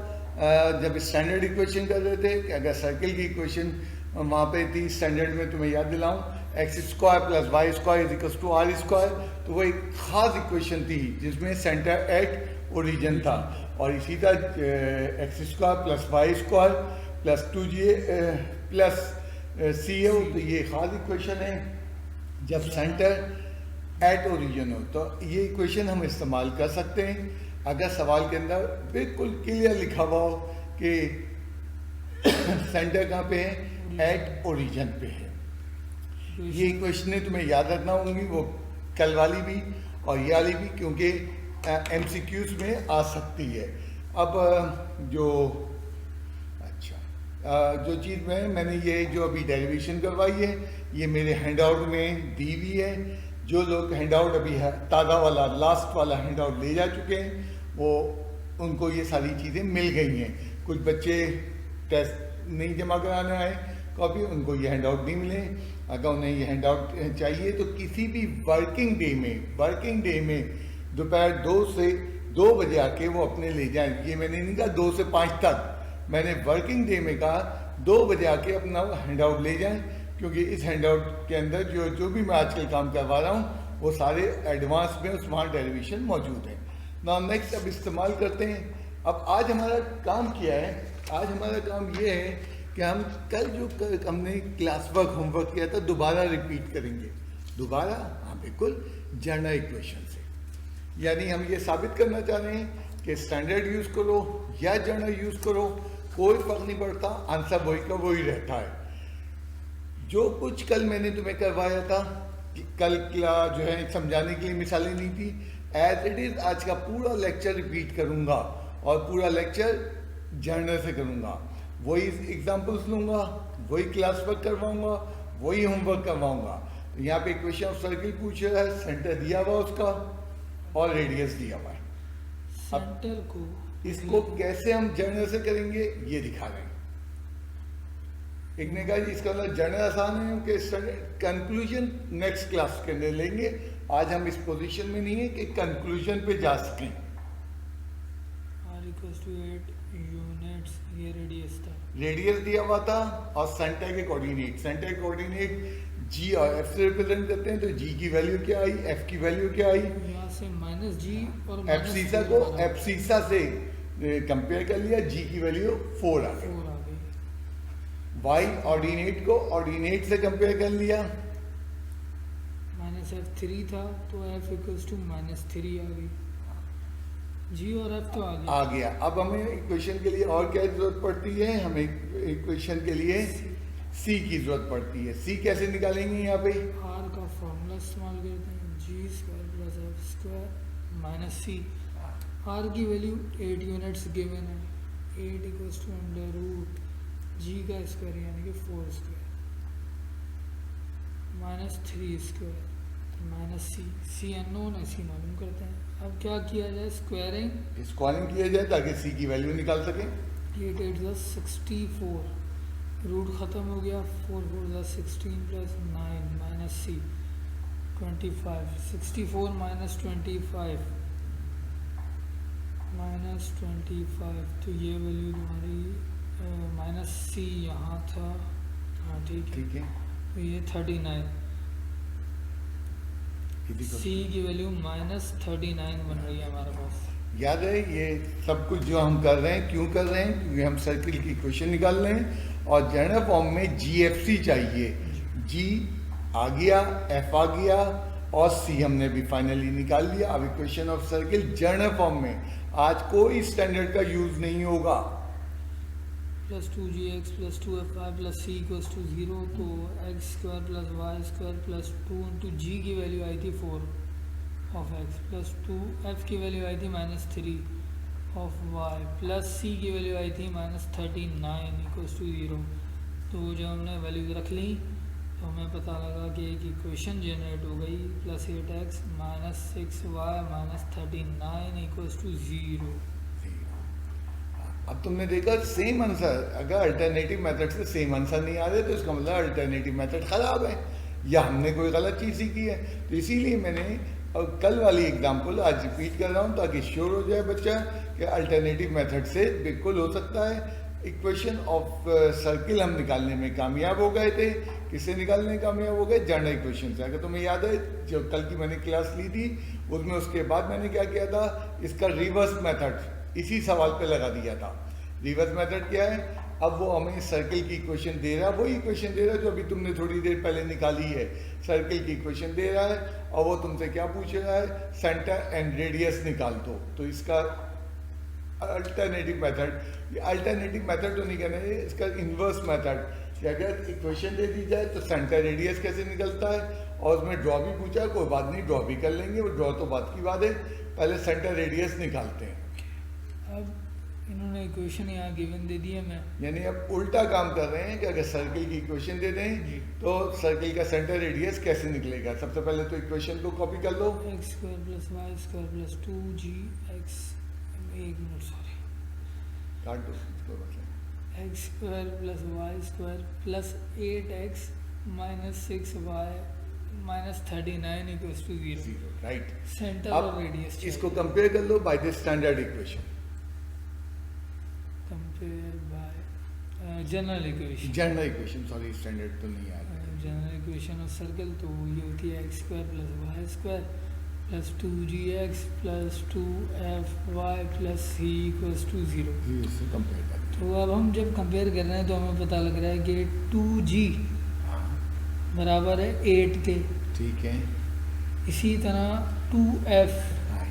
जब स्टैंडर्ड इक्वेशन कर रहे थे कि अगर सर्किल की इक्वेशन वहाँ पे थी स्टैंडर्ड में, तुम्हें याद दिलाऊं, x square plus Y square is equal to r square, तो वो एक खास इक्वेशन थी जिसमें सेंटर एट ओरिजिन था। और इसी तरह x square plus Y square plus 2g plus c है वो, तो ये खास इक्वेशन है। जब सेंटर एट ओरिजिन हो तो ये इक्वेशन हम इस्तेमाल कर सकते हैं अगर सवाल के अंदर बिल्कुल क्लियर लिखा हुआ हो कि सेंटर कहाँ पे है, एट ओरिजिन पे है। ये इक्वेशनें तुम्हें याद रखना होंगी, वो कल वाली भी और ये वाली भी, क्योंकि एमसीक्यूज में आ सकती है। अब जो जो चीज़ मैंने ये जो अभी डेरिवेशन करवाई है ये मेरे हैंडआउट में दी हुई है। जो लोग हैंडआउट अभी है ताज़ा वाला लास्ट वाला हैंडआउट ले जा चुके हैं वो उनको ये सारी चीज़ें मिल गई हैं। कुछ बच्चे टेस्ट नहीं जमा कराने आए कॉपी, उनको ये हैंडआउट नहीं मिले। अगर उन्हें ये हैंडआउट चाहिए तो किसी भी वर्किंग डे में दोपहर 2 से 2 बजे आके वो अपने ले जाएं। ये मैंने नहीं कहा 2 से 5 तक, मैंने वर्किंग डे में कहा 2 बजे आके अपना हैंडआउट ले जाएं, क्योंकि इस हैंडआउट के अंदर जो भी मैं आजकल काम करवा रहा हूँ वो सारे एडवांस में स्मार्ट डेरिवेशन मौजूद है। ना नेक्स्ट अब इस्तेमाल करते हैं। अब आज हमारा काम क्या है, आज हमारा काम ये है कि हम कल जो हमने क्लास वर्क होमवर्क किया था दोबारा रिपीट करेंगे। दोबारा, हाँ बिल्कुल, जनरल इक्वेशन से। यानी हम ये साबित करना चाह रहे हैं कि स्टैंडर्ड यूज़ करो या जनरल यूज़ करो, कोई फर्क नहीं पड़ता, आंसर वही का वही रहता है। जो कुछ कल मैंने तुम्हें करवाया था, कल जो है समझाने के लिए मिसालें नहीं थी, एज इट इज़ आज का पूरा लेक्चर रिपीट करूँगा और पूरा लेक्चर जनरल से करूँगा। वही एग्जाम्पल्स लूँगा, वही क्लास वर्क करवाऊँगा, वही होमवर्क करवाऊँगा। यहाँ पे इक्वेशन ऑफ सर्किल पूछ रहा है, सेंटर दिया हुआ उसका और रेडियस दिया हुआ है। सेंटर को इसको कैसे हम जनरल से करेंगे ये दिखा रहे हैं। एक ने कहा इसका मतलब जनरल आसान है कि कंक्लूजन नेक्स्ट क्लास के अंदर लेंगे। आज हम इस पोजीशन में नहीं है कि कंक्लूजन पे जा सकें। r = 8 यूनिट्स, ये रेडियस था, रेडियस दिया हुआ था और सेंटर के कोऑर्डिनेट जी और एफ से रिप्रेजेंट करते हैं। तो जी की वैल्यू क्या आई, एफ की वैल्यू क्या आई, यहाँ से -g और एफ सीसा को एफ सीसा से कंपेयर कर लिया, जी की वैल्यू 4 आ गई। 4 आ गई। वाई ऑर्डिनेट को ऑर्डिनेट से कंपेयर कर लिया, -f3 था तो f = -3 आ गई। जी और f तो आ गया। अब हमें इक्वेशन के लिए और क्या जरूरत पड़ती है, हमें इक्वेशन के लिए सी की जरूरत पड़ती है। सी कैसे निकालेंगे, यहाँ पे r का फॉर्मूला इस्तेमाल करते हैं, g² + f² - c। r की वैल्यू 8 यूनिट्स गिवन है, 8 = g का स्क्वायर यानी कि 4² -3² -c अननोन है, सी मालूम करते हैं। अब क्या किया जाए, स्क्वायरिंग किया जाए ताकि सी की वैल्यू निकाल सकें। 8 8 64, रूट ख़त्म हो गया, 4 4 16 + 9 -c 25, 64 -25 तो ये वैल्यू तुम्हारी -c यहाँ था, हाँ ठीक है। तो ये 39, c की वैल्यू -39 बन रही है हमारे पास। याद है ये सब कुछ जो हम कर रहे हैं, क्यों कर रहे हैं, क्योंकि हम सर्किल की इक्वेशन निकाल रहे हैं और जनरल फॉर्म में GFC चाहिए। G आ गया, F आ गया और C हमने भी फाइनली निकाल लिया। अब equation of circle general form में आज कोई स्टैंडर्ड का यूज नहीं होगा। +2gx + 2fy + c = 0, तो x² + y² + 2 × g की वैल्यू आई थी 4 of x + 2, f की वैल्यू आई थी -3 of y + c की वैल्यू आई थी -39 = 0। तो जब हमने वैल्यूज रख ली तो हमें पता लगा कि एक इक्वेशन जनरेट हो गई, +8x - 6y - 39 = 0। अब तुमने देखा सेम आंसर, अगर अल्टरनेटिव मेथड से सेम आंसर नहीं आ रहे तो इसका मतलब अल्टरनेटिव मेथड ख़राब है या हमने कोई गलत चीज़ सीखी है। तो इसीलिए मैंने कल वाली एग्जांपल आज रिपीट कर रहा हूँ ताकि श्योर हो जाए बच्चा कि अल्टरनेटिव मेथड से बिल्कुल हो सकता है। इक्वेशन ऑफ सर्किल हम निकालने में कामयाब हो गए थे। किससे निकालने में कामयाब हो गए, जनरल इक्वेशन से। अगर तुम्हें याद है जो कल की मैंने क्लास ली थी उसमें उसके बाद मैंने क्या किया था, इसका रिवर्स मेथड इसी सवाल पे लगा दिया था। रिवर्स मेथड क्या है, अब वो हमें सर्कल की इक्वेशन दे रहा है, वही इक्वेशन दे रहा है जो अभी तुमने थोड़ी देर पहले निकाली है। सर्कल की इक्वेशन दे रहा है और वो तुमसे क्या पूछ रहा है, सेंटर एंड रेडियस निकाल दो। तो इसका अल्टरनेटिव मेथड तो नहीं कहना है, इसका इन्वर्स मेथड कि अगर इक्वेशन दे दी जाए तो सेंटर रेडियस कैसे निकलता है, और उसमें ड्रॉ भी पूछा है, कोई बात नहीं ड्रॉ भी कर लेंगे, वो ड्रॉ तो बात की बात है, पहले सेंटर रेडियस निकालते हैं। अब इन्होंने इक्वेशन यहाँ गिवन दे दी है, मैं यानी अब उल्टा काम कर रहे हैं कि अगर सर्कल की इक्वेशन दे दें तो सर्कल का सेंटर रेडियस कैसे निकलेगा। सबसे पहले तो इक्वेशन को कॉपी कर लो, x square plus Y square plus 2g x, एक मिनट सॉरी, काट दो इसको, मतलब x square plus Y square plus 8x minus 6y minus 39 equals to 0। Right. Centre अब और रेडियस इसको कंपेयर कर लो by the standard equation, compare by general equation, general equation, sorry standard तो नहीं आया। जनरल इक्वेशन ऑफ सर्कल तो ये होती है x square plus Y square plus 2gx plus 2fy plus c equals to 0। इससे कंपेयर कर तो अब हम जब कंपेयर कर रहे हैं तो हमें पता लग रहा है कि 2g बराबर है 8 के, ठीक है। इसी तरह 2f,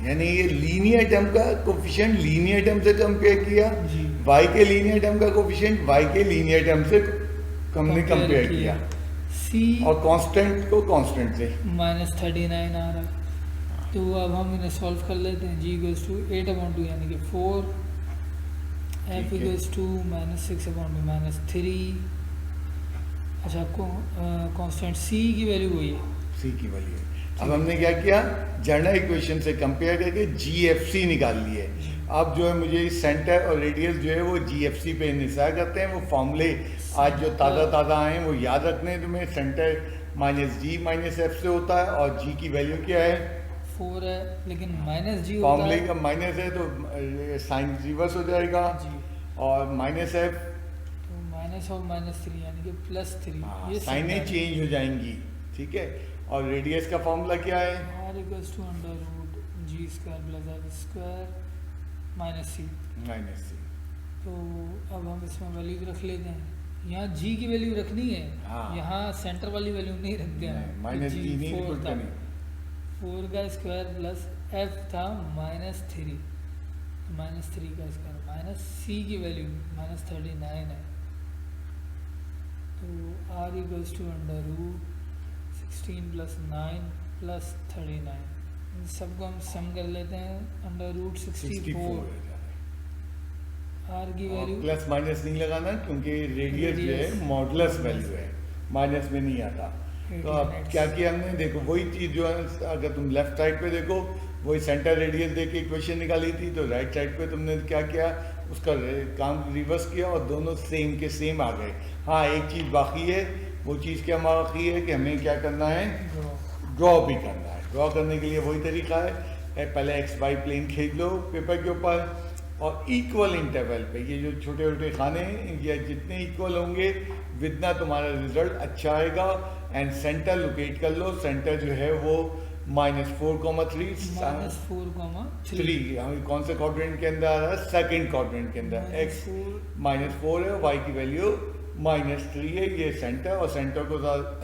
यानी ये लीनियर टर्म का कोफिशिएंट लीनियर टर्म से कंपेयर किया, जी y के लीनियर टर्म का कोफिशिएंट y के लीनियर टर्म से हमने कंपेयर किया, c और कांस्टेंट को कांस्टेंट से माइनस 39 आ रहा है। तो अब हम इन्हें सॉल्व कर लेते हैं। g इक्वल्स टू 8/2 यानी कि 4, f equals to minus 6/2 minus 3। अच्छा, आपको कांस्टेंट c की वैल्यू वही है, c की वैल्यू है। अब हमने क्या किया, जनरल इक्वेशन से कंपेयर करके GFC निकाल लिए। अब जो है मुझे सेंटर और रेडियस जो है वो GFC पे निसार करते हैं। वो फॉर्मूले आज जो ताज़ा आए हैं वो याद रखने हैं तुम्हें। सेंटर माइनस जी माइनस एफ से होता है और जी की वैल्यू क्या है, 4 है, लेकिन माइनस जी फॉर्मूले का माइनस है तो साइन रिवर्स हो जाएगा, जी, और माइनस एफ तो माइनस और माइनस 3 यानी कि प्लस 3, ये साइनें चेंज हो जाएंगी, ठीक है। और रेडियस का फॉर्मूला क्या है, r equals to under root g square plus f square minus c. Minus c. तो अब हम इसमें वैल्यू रख लेते हैं। यहाँ g की वैल्यू रखनी है, हाँ। यहाँ सेंटर वाली वैल्यू नहीं रखते हैं। माइनस जी नहीं 4 लिखते था, नहीं। 4 का स्क्वायर प्लस f था माइनस 3, माइनस 3 का स्क्वायर माइनस c की वैल्यू माइनस 39 है। तो r equals to under root 16 plus 9 plus 39, इन सबको हम सम कर लेते हैं। अंडर रूट 64, r की वैल्यू प्लस माइनस नहीं लगाना क्योंकि रेडियस जो है मॉडुलस वैल्यू है, माइनस में नहीं आता। तो अब क्या किया हमने, देखो वही चीज़ जो है, अगर तुम लेफ्ट साइड पे देखो वही सेंटर रेडियस दे के इक्वेशन निकाली थी, तो राइट साइड पे तुमने क्या किया, उसका काम रिवर्स किया और दोनों सेम के सेम आ गए। हाँ, एक चीज़ बाकी है, वो चीज़ क्या बाकी है कि हमें क्या करना है, ड्रॉ भी करना है। ड्रॉ करने के लिए वही तरीका है, पहले एक्स वाई प्लेन खींच लो पेपर के ऊपर और इक्वल इंटरवल पे ये जो छोटे छोटे खाने हैं ये जितने इक्वल होंगे वितना तुम्हारा रिजल्ट अच्छा आएगा। एंड सेंटर लोकेट कर लो, सेंटर जो है वो -4,3 -4,3 कौन से क्वाड्रेंट के अंदर आ रहा है, सेकंड क्वाड्रेंट के अंदर। x -4 है, y की वैल्यू -3 है, ये सेंटर, और सेंटर को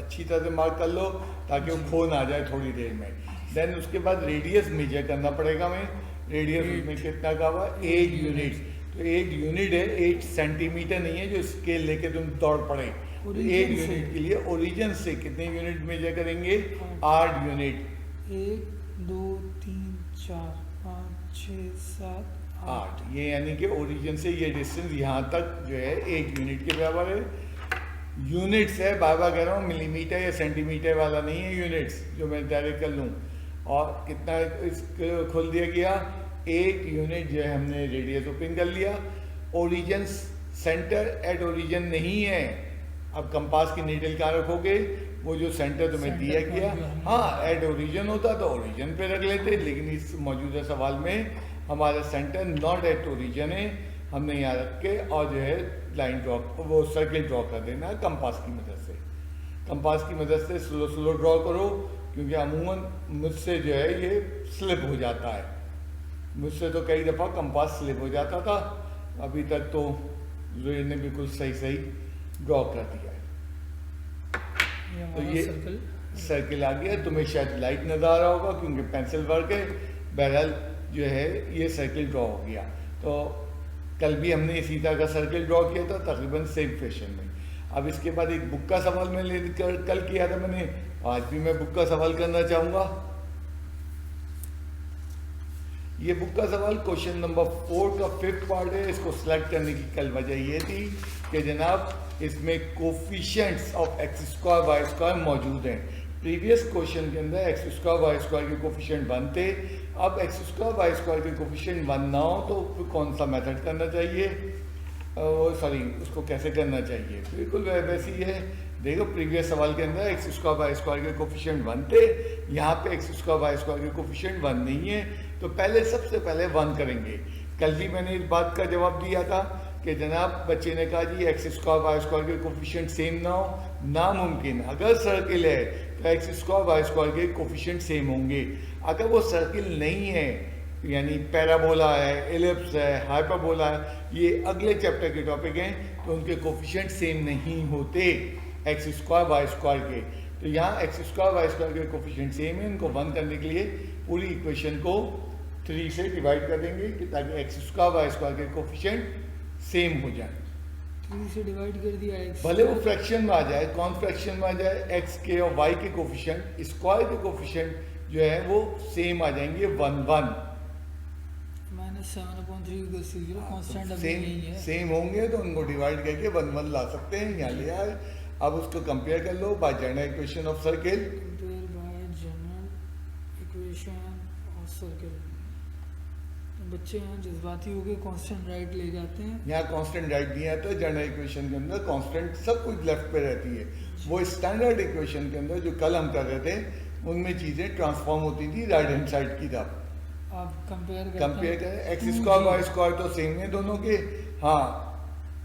अच्छी तरह से मार्क कर लो ताकि वो खो ना जाए थोड़ी देर में। देन उसके बाद रेडियस मेजर करना पड़ेगा हमें। रेडियस में कितना का हुआ, 8 यूनिट। तो 8 यूनिट है, 8 सेंटीमीटर नहीं है जो स्केल लेके तुम दौड़ पड़े। 8 यूनिट के लिए ओरिजिन से कितने यूनिट मेजर करेंगे, 8 यूनिट। 1 2 3 4 5 6 7 8, ये यानी कि ओरिजिन से ये डिस्टेंस यहाँ तक जो है 8 यूनिट के बराबर है। यूनिट्स है, बार बार कह रहा हूँ, मिलीमीटर या सेंटीमीटर वाला नहीं है यूनिट्स जो मैं डायरेक्ट कर लूँ। और कितना खोल दिया गया, 8 यूनिट जो है हमने रेडियस ओपन कर लिया। ओरिजिन सेंटर एट ओरिजिन नहीं है। अब कंपास की नीडल कहाँ रखोगे, वो जो सेंटर तुम्हें दिया गया, हाँ एट ओरिजिन होता तो ओरिजिन पे रख लेते, लेकिन इस मौजूदा सवाल में हमारा सेंटर नॉट एट ओरिजिन है। हमने यहाँ रख के और जो है लाइन ड्रॉ, वो सर्किल ड्रॉ कर देना है कंपास की मदद से। कंपास की मदद से स्लो स्लो ड्रॉ करो, क्योंकि अमूमन मुझसे जो है ये स्लिप हो जाता है। मुझसे तो कई दफ़ा कंपास स्लिप हो जाता था, अभी तक तो ज़ुहैर ने बिल्कुल सही सही ड्रॉ कर दिया है। ये तो हमारा ये सर्कल सर्किल आ गया, तुम्हें शायद लाइट नज़र आ रहा होगा क्योंकि पेंसिल वर्क है। बहरहाल जो है ये सर्किल ड्रॉ हो गया। तो कल भी हमने इसी तरह का सर्किल ड्रॉ किया था तकरीबन सेम फैशन में। अब इसके बाद एक बुक का सवाल मैं लेकर कल किया था मैंने, आज भी मैं बुक का सवाल करना चाहूँगा। ये बुक का सवाल क्वेश्चन नंबर 4 का 5th पार्ट है। इसको सिलेक्ट करने की कल वजह ये थी कि जनाब इसमें coefficients of X square Y square मौजूद हैं। प्रीवियस क्वेश्चन के अंदर एक्स स्क्वायर वाई स्क्वायर के कोफिशिएंट 1 थे। अब एक्स स्क्वायर वाई स्क्वायर के कोफिशिएंट 1 ना हो तो फिर कौन सा मेथड करना चाहिए, सॉरी उसको कैसे करना चाहिए, बिल्कुल वैसे ही है। देखो प्रीवियस सवाल के अंदर एक्स स्क्वायर वाई स्क्वायर के कोफिशिएंट 1 थे, यहाँ पे एक्स स्क्वायर वाई स्क्वायर के कोफिशिएंट 1 नहीं है, तो पहले सबसे पहले 1 करेंगे। कल भी मैंने इस बात का जवाब दिया था कि जनाब बच्चे ने कहा जी एक्स स्क्वायर वाई स्क्वायर के कोफिशिएंट सेम ना हो, नामुमकिन। अगर सर्किल है तो एक्स स्क्वायर वाई स्क्वायर के कोफिशिएंट सेम होंगे। अगर वो सर्किल नहीं है यानी पैराबोला है, एलिप्स है, हाइपरबोला है, ये अगले चैप्टर के टॉपिक हैं, तो उनके कोफिशिएंट सेम नहीं होते एक्स स्क्वायर वाई स्क्वायर के। तो यहाँ एक्स स्क्वायर वाई स्क्वायर के कोफिशिएंट सेम है, इनको 1 करने के लिए पूरी इक्वेशन को 3 से डिवाइड कर देंगे कि ताकि एक्स स्क्वायर वाई स्क्वायर के कोफिशिएंट सेम हो जाए। 3 से डिवाइड कर दिया एक्स, भले वो फ्रैक्शन में आ जाए, कौन फ्रैक्शन में आ जाए, एक्स के और वाई के कोफिशिएंट, स्क्वायर के कोफिशिएंट जो है वो सेम आ जाएंगे 1 1 -7/3 कांस्टेंट अभी यही है। सेम होंगे तो उनको डिवाइड करके 1 1 ला सकते हैं, यहाँ ले आए। अब उसको कंपेयर कर लो by general equation of circle, compare by general equation of circle. बच्चे यहाँ जज्बाती हो गए, कांस्टेंट राइट ले जाते हैं। यहाँ कांस्टेंट राइट दिया था जनरल इक्वेशन के अंदर, कांस्टेंट सब कुछ लेफ्ट पे रहती है। वो स्टैंडर्ड इक्वेशन के अंदर जो कल हम कर रहे थे उनमें चीज़ें ट्रांसफॉर्म होती थी राइट हैंड साइड की तरफ। आप कंपेयर करें एक्स स्क्वायर वाई स्क्वायर तो सेम है दोनों के। हाँ,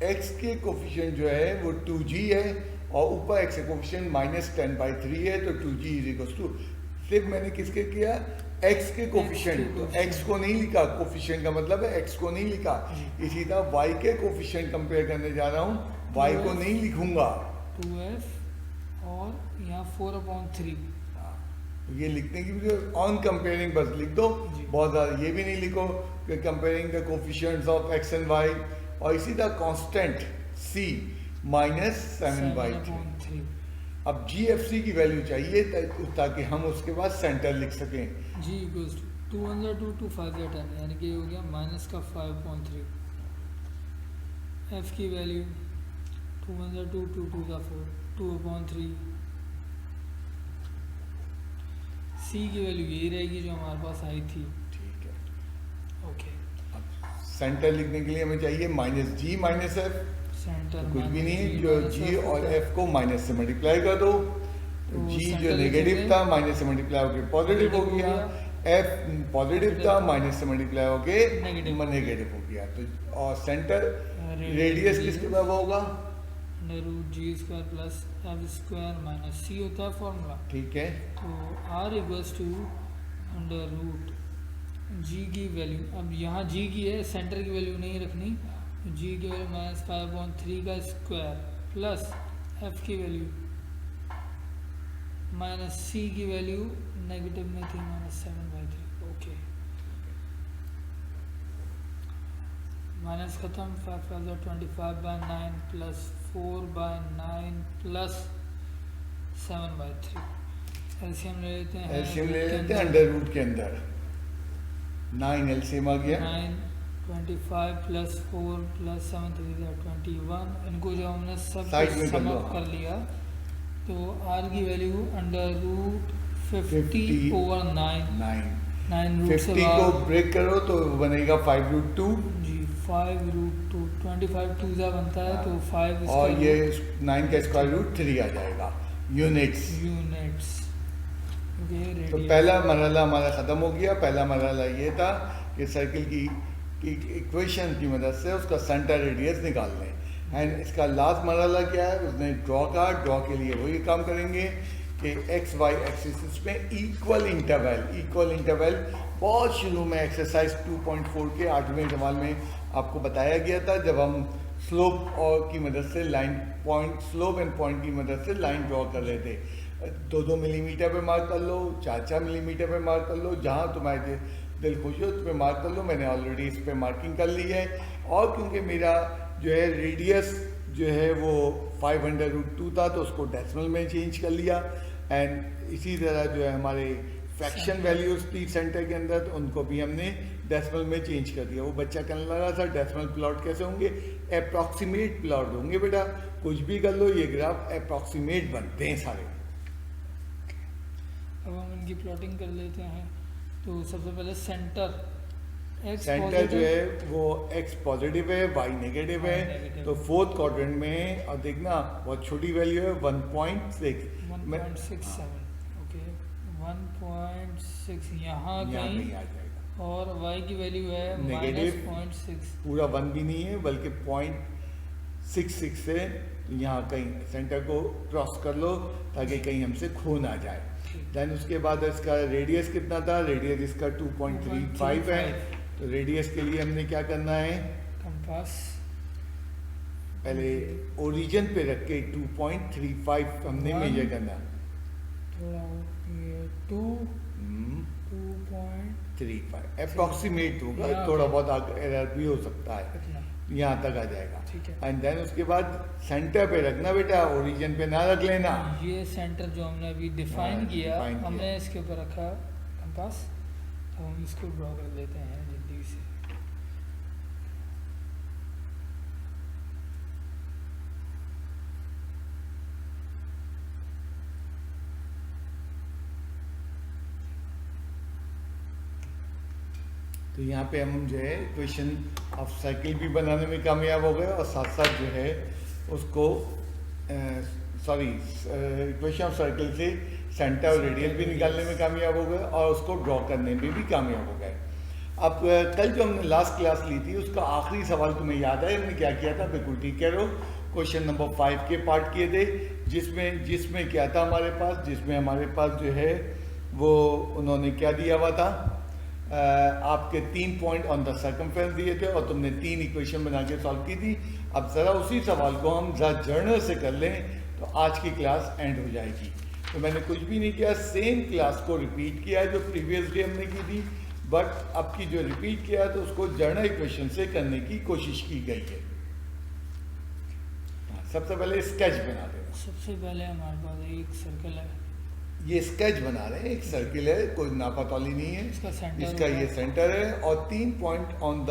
एक्स के कोफिशिएंट जो है वो 2g है और ऊपर एक्स के कोफिशिएंट -10/3 है, तो 2g इज टू, सिर्फ मैंने किसके किया एक्स के कोफिशिएंट, तो एक्स को नहीं लिखा, कोफिशिएंट का मतलब है एक्स को नहीं लिखा। इसी तरह वाई के कोफिशिएंट कंपेयर करने जा रहा हूँ, वाई को नहीं लिखूंगा 2f और यहाँ 4/3 ये लिखने की भी ऑन कंपेयरिंग बस लिख दो, बहुत ज़्यादा ये भी नहीं लिखो कि comparing the coefficients of X and Y. और इसी तरह कांस्टेंट c -7/3। अब GFC की वैल्यू चाहिए ताकि हम उसके बाद सेंटर लिख सकें। g इक्वल्स टू 2 1 2 2 5 10, यानी कि ये हो गया माइनस का 5/3। f की वैल्यू 2 1 2 2 2 4 2/3। c की वैल्यू यही रहेगी जो हमारे पास आई थी। ठीक है, ओके। सेंटर लिखने के लिए हमें चाहिए -g -f, सेंटर कुछ भी नहीं है, जो g और f को माइनस से मल्टीप्लाई कर दो, तो g जो नेगेटिव था माइनस से मल्टीप्लाई होकर पॉजिटिव हो गया, f पॉजिटिव था माइनस से मल्टीप्लाई होकर नेगेटिव हो गया। तो और सेंटर रेडियस किसके बराबर होगा, √g² प्लस f² - c होता है फॉर्मूला। ठीक है, तो r इक्वल्स टू √g की वैल्यू, अब यहाँ g की है, सेंटर की वैल्यू नहीं रखनी, तो g की वैल्यू -5/3 का स्क्वायर प्लस f की वैल्यू माइनस c की वैल्यू नेगेटिव में थी -7/3। ओके, माइनस खत्म, 5 5 25/9 प्लस 4/9 प्लस 7/3। एलसीएम ले लेते हैं, एलसीएम ले लेते हैं अंडर रूट के अंदर 9 एलसीएम आ गया, 9 25 प्लस 4 प्लस 7 3 21। इनको जो हमने सब सम अप कर लिया तो r की वैल्यू √50/9 50 को ब्रेक करो तो बनेगा 5√2 जी, 5√2 25 2 बनता है, तो 5 और ये 9 का स्क्वायर रूट 3 आ जाएगा यूनिट्स। तो पहला मरहला हमारा ख़त्म हो गया। पहला मरहला ये था कि सर्किल की इक्वेशन की मदद से उसका सेंटर रेडियस निकाल लें। एंड इसका लास्ट मरहला क्या है, उसने ड्रॉ के लिए वही काम करेंगे कि एक्स वाई एक्सिस में इक्वल इंटरवल बहुत शुरू में एक्सरसाइज 2.4 के 8वें सवाल में आपको बताया गया था, जब हम स्लोप और की मदद से line point, slope and point की मदद से लाइन ड्रॉ कर रहे थे। 2-2 मिलीमीटर पे मार्क कर लो, 4-4 मिलीमीटर पे मार्क कर लो, जहाँ तुम्हारे दिल खुश हो उस पर मार्क कर लो। मैंने ऑलरेडी इस पर मार्किंग कर ली है। और क्योंकि मेरा जो है रेडियस जो है वो 500√2 था तो उसको डेसिमल में चेंज कर लिया। एंड इसी तरह जो है हमारे फ्रैक्शन वैल्यूज थी सेंटर के अंदर, तो उनको भी हमने डेसिमल में चेंज कर दिया। वो बच्चा कहने लगा सर डेसिमल प्लॉट कैसे होंगे? अप्रॉक्सीमेट प्लॉट होंगे बेटा, कुछ भी कर लो, ये ग्राफ अप्रॉक्सीमेट बनते हैं सारे। अब हम इनकी प्लॉटिंग कर लेते हैं। तो सबसे पहले सेंटर जो है वो x पॉजिटिव है, y नेगेटिव है। negative। तो फोर्थ क्वाड्रेंट में, और देखना बहुत छोटी वैल्यू है 1.6 1.67, ओके 1.6 यहाँ यहाँ कहीं, नहीं आ जाएगा। और y की वैल्यू है Negative। -0.6। पूरा 1 भी नहीं है बल्कि 0.66 से यहाँ कहीं सेंटर को क्रॉस कर लो ताकि कहीं हमसे खो ना जाए। देन उसके बाद इसका रेडियस कितना था? रेडियस इसका 2.35 है। तो रेडियस के लिए हमने क्या करना है? कंपास पहले ओरिजिन पे रख के 2.35 हमने One। मेजर करना। थोड़ा ये 2.35 अप्रॉक्सीमेट होगा, यहाँ थोड़ा पे। बहुत एरर भी हो सकता है, कितना? यहाँ तक आ जाएगा। ठीक है। एंड देन उसके बाद सेंटर पे रखना बेटा, ओरिजिन पे ना रख लेना। ये सेंटर जो हमने अभी डिफाइन हाँ, किया, define किया। हमने इसके ऊपर रखा कंपास, तो हम इसको ड्रॉ कर लेते हैं जल्दी से। तो यहाँ पे हम जो है इक्वेशन ऑफ सर्किल भी बनाने में कामयाब हो गए और साथ साथ जो है उसको इक्वेशन ऑफ सर्किल से सेंटर और रेडियस भी निकालने में कामयाब हो गए और उसको ड्रॉ करने में भी कामयाब हो गए। अब कल जो हमने लास्ट क्लास ली थी उसका आखिरी सवाल तुम्हें याद है हमने क्या किया था? बिल्कुल ठीक कह रहे हो। क्वेश्चन नंबर 5 के पार्ट किए थे, जिसमें क्या था हमारे पास? जिसमें हमारे पास जो है वो उन्होंने क्या दिया हुआ था? आपके 3 पॉइंट ऑन द सर्कमफ्रेंस दिए थे और तुमने 3 इक्वेशन बना के सॉल्व की थी। अब ज़रा उसी सवाल को हम ज़रा जर्नल से कर लें तो आज की क्लास एंड हो जाएगी। तो मैंने कुछ भी नहीं किया, सेम क्लास को रिपीट किया है जो प्रीवियस डे हमने की थी, बट अब की जो रिपीट किया तो उसको जर्नल इक्वेशन से करने की कोशिश की गई है। सबसे पहले स्केच बना देना। सबसे पहले हमारे पास एक सर्कल है, ये स्केच बना रहे हैं, एक सर्किल है, कोई नापातौली नहीं है। इसका सेंटर इसका ये सेंटर है और 3 point on the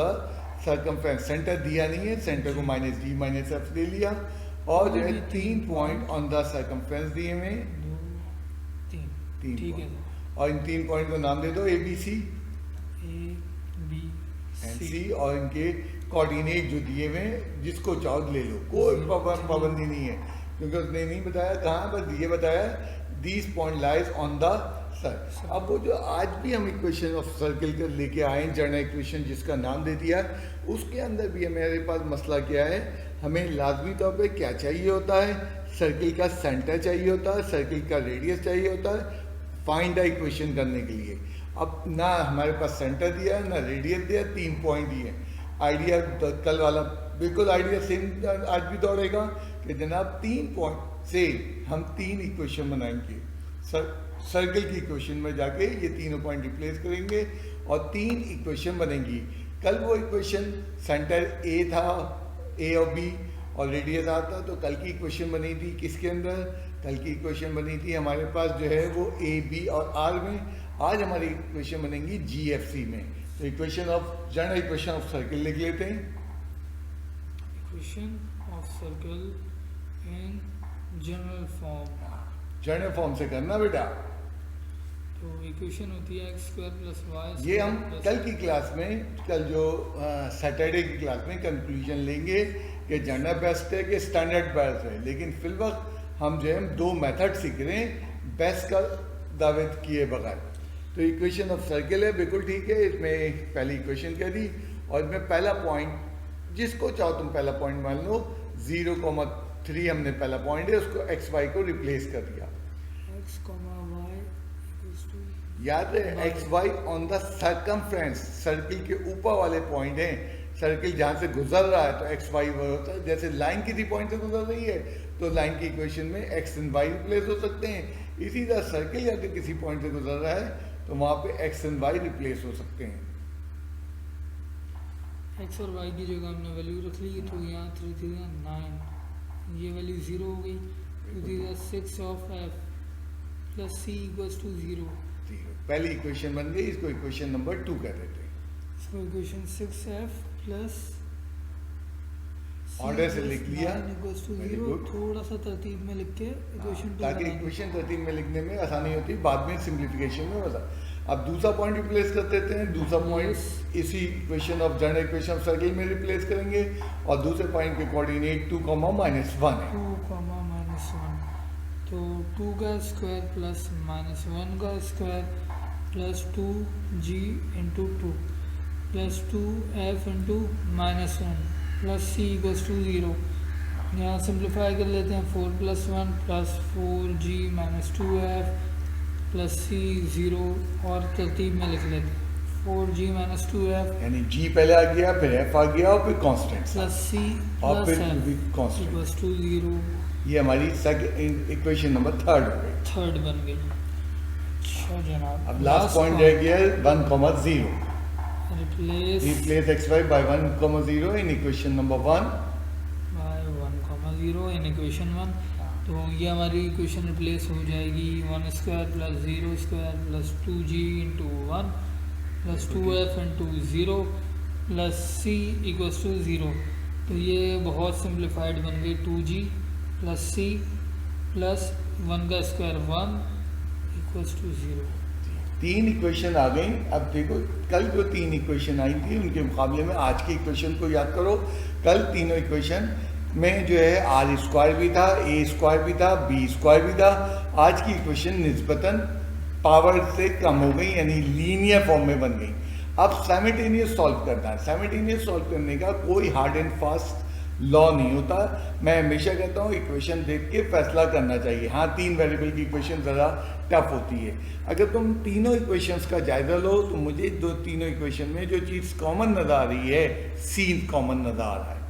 circumference. Centre दिया नहीं है, सेंटर को -d -f ले लिया और जो है 3 पॉइंट ऑन द सर्कमफ्रेंस दिए हुए, 2 3 3 ठीक है पॉइंट। और इन 3 पॉइंट को नाम दे दो ABC A B and C। C और इनके कोऑर्डिनेट जो दिए हुए हैं जिसको चाहो ले लो, कोई पाबंदी नहीं है क्योंकि उसने नहीं बताया कहाँ, बस ये बताया these point lies on the circle. अब वो जो आज भी हम इक्वेशन ऑफ सर्किल कर लेके आए जर्नल इक्वेशन जिसका नाम दे दिया, उसके अंदर भी हमारे पास मसला क्या है? हमें लाजमी तौर पे क्या चाहिए होता है? सर्किल का सेंटर चाहिए होता है, सर्किल का रेडियस चाहिए होता है फाइंड द इक्वेशन करने के लिए। अब ना हमारे पास सेंटर दिया है, ना रेडियस दिया, 3 पॉइंट दिए। आइडिया कल वाला बिल्कुल आइडिया सेम आज भी दौड़ेगा कि जनाब 3 पॉइंट से हम 3 इक्वेशन बनाएंगे। सर्किल की इक्वेशन में जाके ये तीनों पॉइंट रिप्लेस करेंगे और 3 इक्वेशन बनेंगी। कल वो इक्वेशन सेंटर A था, A और B और रेडियस आता, तो कल की इक्वेशन बनी थी किसके अंदर? कल की इक्वेशन बनी थी हमारे पास जो है वो A, B और R में। आज हमारी इक्वेशन बनेंगी GFC में। तो equation of general equation of circle लिख लेते हैं। Equation of circle in general form. General form से करना बेटा। तो इक्वेशन होती है x² + y²। ये हम कल की क्लास में, कल जो सैटरडे की क्लास में कंक्लूजन लेंगे कि जनरल बेस्ट है कि स्टैंडर्ड बेस्ट है, लेकिन फिल वक्त हम जो है 2 मेथड सीख रहे हैं बेस्ट का दावे किए बगैर। तो इक्वेशन ऑफ सर्किल है, बिल्कुल ठीक है। इसमें पहली इक्वेशन कह दी और इसमें पहला पॉइंट जिसको चाहो तुम पहला पॉइंट मान लो, 0,3 हमने पहला पॉइंट है उसको XY को रिप्लेस कर दिया। x, y = याद है XY on the circumference, circle के ऊपर वाले पॉइंट हैं, सर्किल जहाँ से गुजर रहा है तो एक्स वाई होता है। जैसे लाइन किसी पॉइंट से गुजर रही है तो लाइन की इक्वेशन में एक्स एंड वाई रिप्लेस हो सकते हैं। इसी तरह सर्किल अगर किसी पॉइंट से गुजर रहा है तो वहाँ पे एक्स एंड वाई रिप्लेस हो सकते हैं। एक्स और वाई की जगह हमने वैल्यू रख ली, तो यहाँ 3 3 9, ये वैल्यू 0 हो गई। 2 3 6 of F plus C equals to 0। पहली इक्वेशन बन गई, इसको इक्वेशन नंबर 2 कह देते हैं। इसको इक्वेशन 6f प्लस ऑर्डर से लिख लिया, इक्वल्स टू Very 0। good। थोड़ा सा तरतीब में लिख के इक्वेशन 2 ताकि इक्वेशन तरतीब में लिखने में आसानी होती है, बाद में सिंप्लीफिकेशन में होता। अब दूसरा पॉइंट रिप्लेस कर देते हैं। दूसरा पॉइंट इसी equation of general equation of circle में रिप्लेस करेंगे और दूसरे पॉइंट के कोऑर्डिनेट 2, -1 है। 2, -1, तो 2 का स्क्वायर प्लस -1 का square plus 2g into 2 plus 2f into -1 plus C equals to 0। यहाँ सिंप्लीफाई कर लेते हैं। 4 + 1 प्लस 4g - 2f प्लस सी 0 और तरतीब में लिख लेते हैं 4g - 2f यानी g पहले आ गया, फिर f आ गया और फिर कांस्टेंट प्लस सी और प्लस फिर भी f कांस्टेंट। Equals to 0। ये हमारी सेकंड इक्वेशन नंबर 3 हो गई। थर्ड बन गई। अच्छा जनाब, अब लास्ट पॉइंट रह गया 1, 0। Replace Replace xy by 1, 0 in equation number 1. By 1, 0 in equation 1। तो ये हमारी इक्वेशन रिप्लेस हो जाएगी 1 square plus 0 square plus 2g into 1 plus 2f into 0 plus c equals to 0। तो ये बहुत सिंप्लीफाइड बन गई 2g प्लस c प्लस 1 का स्क्वायर 1 इक्वल्स टू 0। 3 इक्वेशन आ गई। अब देखो कल जो 3 इक्वेशन आई थी उनके मुकाबले में आज की इक्वेशन को याद करो। कल तीनों इक्वेशन में जो है r² भी था, a² भी था, b² भी था। आज की इक्वेशन निस्बतन पावर से कम हो गई, यानी लीनियर फॉर्म में बन गई। अब साइमल्टेनियस सॉल्व करना है। साइमल्टेनियस सॉल्व करने का कोई हार्ड एंड फास्ट लॉ नहीं होता। मैं हमेशा कहता हूँ इक्वेशन देख के फैसला करना चाहिए। हाँ, 3 वेरिएबल की इक्वेशन ज़रा टफ होती है। अगर तुम तीनों इक्वेशंस का जायजा लो तो मुझे तीनों इक्वेशन में जो चीज़ कॉमन नज़र आ रही है, सी कॉमन नज़र आ रहा है।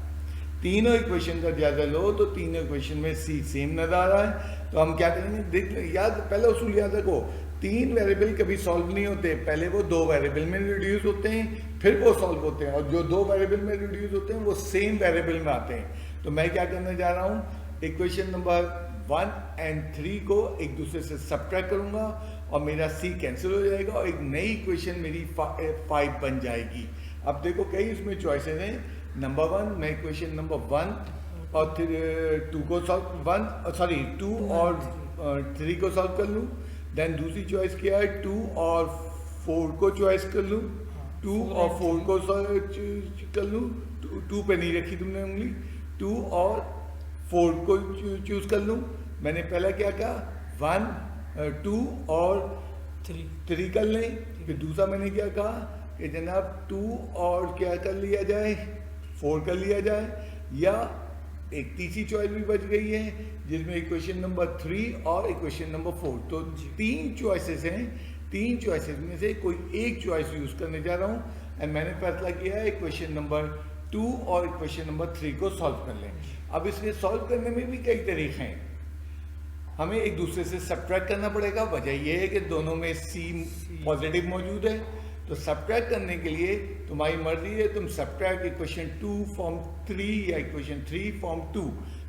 तीनों इक्वेशन का जायजा लो तो तीनों इक्वेशन में सी सेम नज़र आ रहा है। तो हम क्या करेंगे, देख याद, पहला उसूल याद रखो, 3 वेरिएबल कभी सॉल्व नहीं होते। पहले वो 2 वेरिएबल में रिड्यूस होते हैं, फिर वो सॉल्व होते हैं, और जो 2 वेरिएबल में रिड्यूस होते हैं वो सेम वेरिएबल में आते हैं। तो मैं क्या करने जा रहा हूँ, इक्वेशन नंबर 1 और 3 को एक दूसरे से सब्ट्रैक्ट करूँगा और मेरा सी कैंसिल हो जाएगा और एक नई इक्वेशन मेरी 5 बन जाएगी। अब देखो कई इसमें चॉइसेस हैं। नंबर 1 मैं इक्वेशन नंबर 1 और 2 को सॉल्व 2 और 3 को सॉल्व कर लूँ। देन दूसरी चॉइस क्या है, 2 और 4 को चॉइस कर लूँ, 2 और 4 को कर लूँ। 2 पे नहीं रखी तुमने उंगली, 2 और 4 को चूज कर लूँ। मैंने पहला क्या कहा, 1 2 और 3 कर लें। फिर दूसरा मैंने क्या कहा कि जनाब 2 और क्या कर लिया जाए, 4 कर लिया जाए। या एक तीसरी चॉइस भी बच गई है जिसमें इक्वेशन नंबर 3 और इक्वेशन नंबर 4। तो 3 चॉइसेस हैं। 3 चॉइसेस में से कोई एक चॉइस यूज करने जा रहा हूँ एंड मैंने फैसला किया है इक्वेशन नंबर 2 और इक्वेशन नंबर 3 को सॉल्व कर लें। अब इसमें सॉल्व करने में भी कई तरीके हैं। हमें एक दूसरे से सब्ट्रैक्ट करना पड़ेगा। वजह यह है कि दोनों में सी पॉजिटिव मौजूद है। तो सब्ट्रैक्ट करने के लिए तुम्हारी मर्जी है, तुम सब्ट्रैक्ट इक्वेशन 2 फॉर्म 3 या इक्वेशन 3 फॉर्म 2।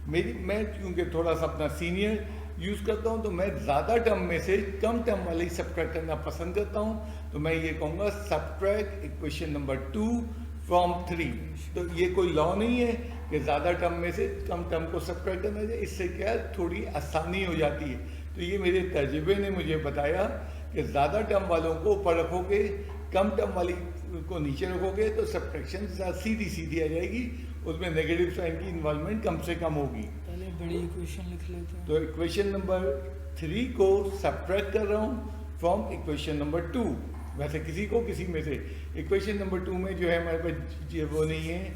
मैं क्योंकि थोड़ा सा अपना सीनियर यूज़ करता हूँ तो मैं ज़्यादा टर्म में से कम टर्म वाले ही सब्ट्रैक्ट करना पसंद करता हूँ। तो मैं ये कहूँगा सब्ट्रैक्ट इक्वेशन नंबर 2 फ्रॉम 3। तो ये कोई लॉ नहीं है कि ज़्यादा टर्म में से कम टर्म को सब्ट्रैक्ट करना चाहिए। इससे क्या है, थोड़ी आसानी हो जाती है। तो ये मेरे तजुर्बे ने मुझे बताया कि ज़्यादा टर्म वालों को ऊपर रखोगे, कम टर्म वाली को नीचे रखोगे तो सब्ट्रैक्शन सीधी सीधी आ जाएगी, उसमें नेगेटिव साइन की इन्वॉल्वमेंट कम से कम होगी। पहले बड़ी इक्वेशन लिख लेते हैं। तो इक्वेशन नंबर 3 को सब्ट्रैक्ट कर रहा हूँ फ्रॉम इक्वेशन नंबर 2। वैसे किसी में से इक्वेशन नंबर 2 में जो है हमारे पास वो नहीं है,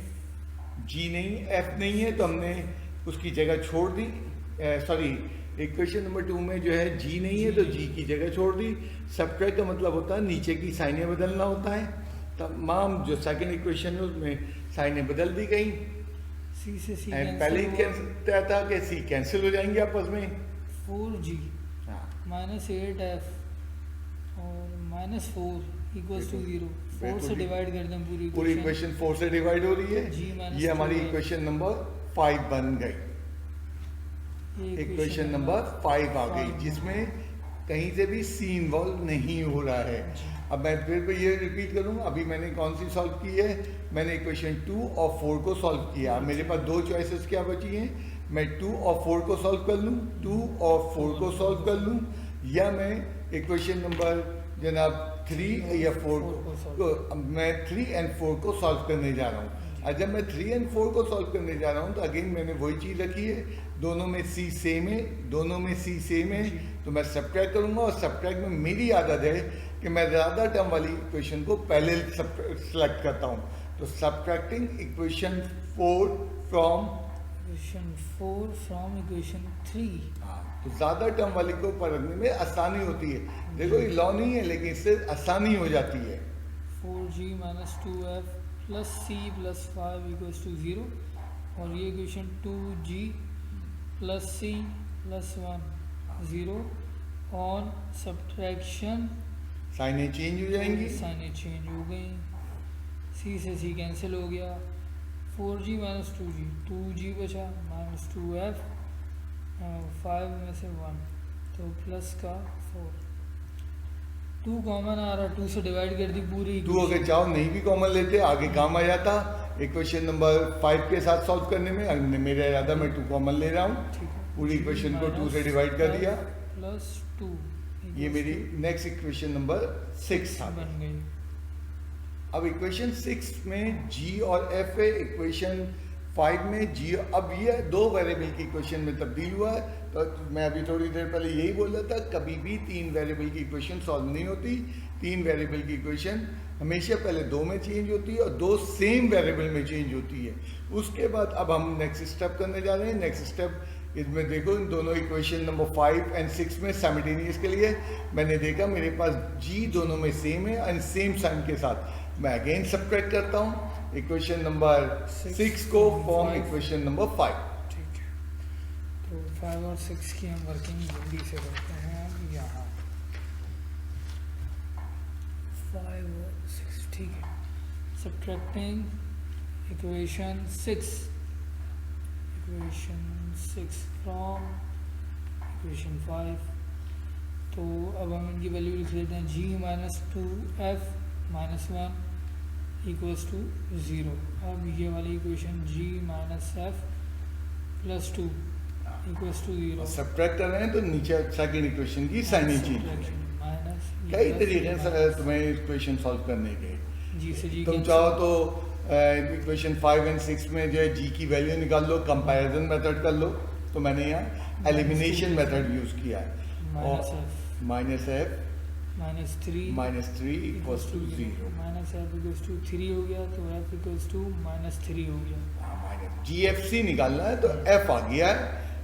जी नहीं, एफ नहीं है, तो हमने उसकी जगह छोड़ दी। सॉरी, इक्वेशन नंबर 2 में जो है जी नहीं है तो जी की जगह छोड़ दी। सब्ट्रैक्ट का मतलब होता है नीचे की साइनें बदलना होता है। तमाम जो सेकंड इक्वेशन है उसमें साइनें बदल दी गई। सी से सी एंड पहले ही क्या था कि सी कैंसिल हो जाएंगे आपस में। 4g हाँ माइनस 8f और माइनस 4 इक्वल्स टू 0। 4 से डिवाइड कर दें पूरी पूरी इक्वेशन 4 से डिवाइड हो रही है। G minus ये हमारी 2f। इक्वेशन नंबर 5 बन गई। इक्वेशन नंबर 5 आ गई जिसमें कहीं से भी सी इन्वॉल्व नहीं हो रहा है। अब मैं फिर ये रिपीट करूँ, अभी मैंने कौन सी सॉल्व की है, मैंने इक्वेशन 2 और 4 को सॉल्व किया। अब मेरे पास दो चॉइसेस क्या बची हैं, मैं 2 और 4 को सॉल्व कर लूँ, 2 और 4 को सॉल्व कर लूँ, या मैं इक्वेशन नंबर जनाब 3 या 4 को मैं 3 और 4 को सॉल्व करने जा रहा हूँ। और जब मैं 3 और 4 को सॉल्व करने जा रहा हूँ तो अगेन मैंने वही चीज़ रखी है, दोनों में सी सेम है, दोनों में सी सेम है, तो मैं सब्ट्रैक्ट करूँगा। और सब्ट्रैक्ट में मेरी आदत है कि मैं ज़्यादा टर्म वाली इक्वेशन को पहले सेलेक्ट करता हूँ। तो सब्ट्रैक्टिंग इक्वेशन 4 फ्रॉम इक्वेशन 3। हाँ, तो ज़्यादा टर्म वाली को पढ़ने में आसानी होती है। देखो ये लॉ नहीं है लेकिन इससे आसानी हो जाती है। 4g minus 2f plus C plus 5 equals to 0 और ये equation 2g plus C plus 1 0 on subtraction साइनें चेंज हो जाएंगी। साइनें चेंज हो गई, सी से सी कैंसिल हो गया। 4g माइनस 2g बचा माइनस 2f 5 में से 1 तो प्लस का 4। 2 कॉमन आ रहा, 2 से डिवाइड कर दी पूरी। 2 अगर चाहो नहीं भी कॉमन लेते आगे काम आ जाता इक्वेशन नंबर 5 के साथ सॉल्व करने में। अगर मेरा इरादा मैं 2 कॉमन ले रहा हूँ, पूरी इक्वेशन को 2 से डिवाइड कर दिया, प्लस 2 ये मेरी नेक्स्ट इक्वेशन नंबर 6 बन गई। अब इक्वेशन 6 में g और f है, इक्वेशन 5 में g। अब ये दो वेरिएबल की इक्वेशन में तब्दील हुआ है। तो मैं अभी थोड़ी देर पहले यही बोल रहा था, कभी भी 3 वेरिएबल की इक्वेशन सॉल्व नहीं होती। 3 वेरिएबल की इक्वेशन हमेशा पहले 2 में चेंज होती है और 2 सेम वेरिएबल में चेंज होती है। उसके बाद अब हम नेक्स्ट स्टेप करने जा रहे हैं। नेक्स्ट स्टेप इसमें देखो, इन दोनों इक्वेशन नंबर 5 और 6 में साइमल्टेनियस के लिए मैंने देखा मेरे पास g दोनों में सेम है एंड सेम साइन के साथ मैं अगेन सब्ट्रैक्ट करता हूँ इक्वेशन नंबर 6 को फ्रॉम इक्वेशन नंबर 5। ठीक है, तो 5 और 6 की हम वर्किंग जल्दी से करते हैं। अब यहाँ 5 और 6 ठीक है। Subtracting equation 6 from equation 5। तो अब हम इनकी वैल्यू लिख लेते हैं। g minus 2f minus 1 equals to 0। अब ये वाली equation g minus f plus 2 equals to 0 subtract कर रहे हैं तो नीचे सेकंड इक्वेशन की साइनें चेंज हो जाएंगी। माइनस कई तरीके से तुम्हें इक्वेशन सॉल्व करने के। जी से जी तुम चाहो तो इक्वेशन 5 और 6 में जो है g की वैल्यू निकाल लो, कंपैरिजन मेथड कर लो। तो मैंने यहाँ एलिमिनेशन मेथड यूज किया है और minus f minus 3 equals to 0। Minus f equals to 3 हो गया तो f इक्वल्स टू माइनस 3 हो गया। GFC निकालना है तो f आ गया है।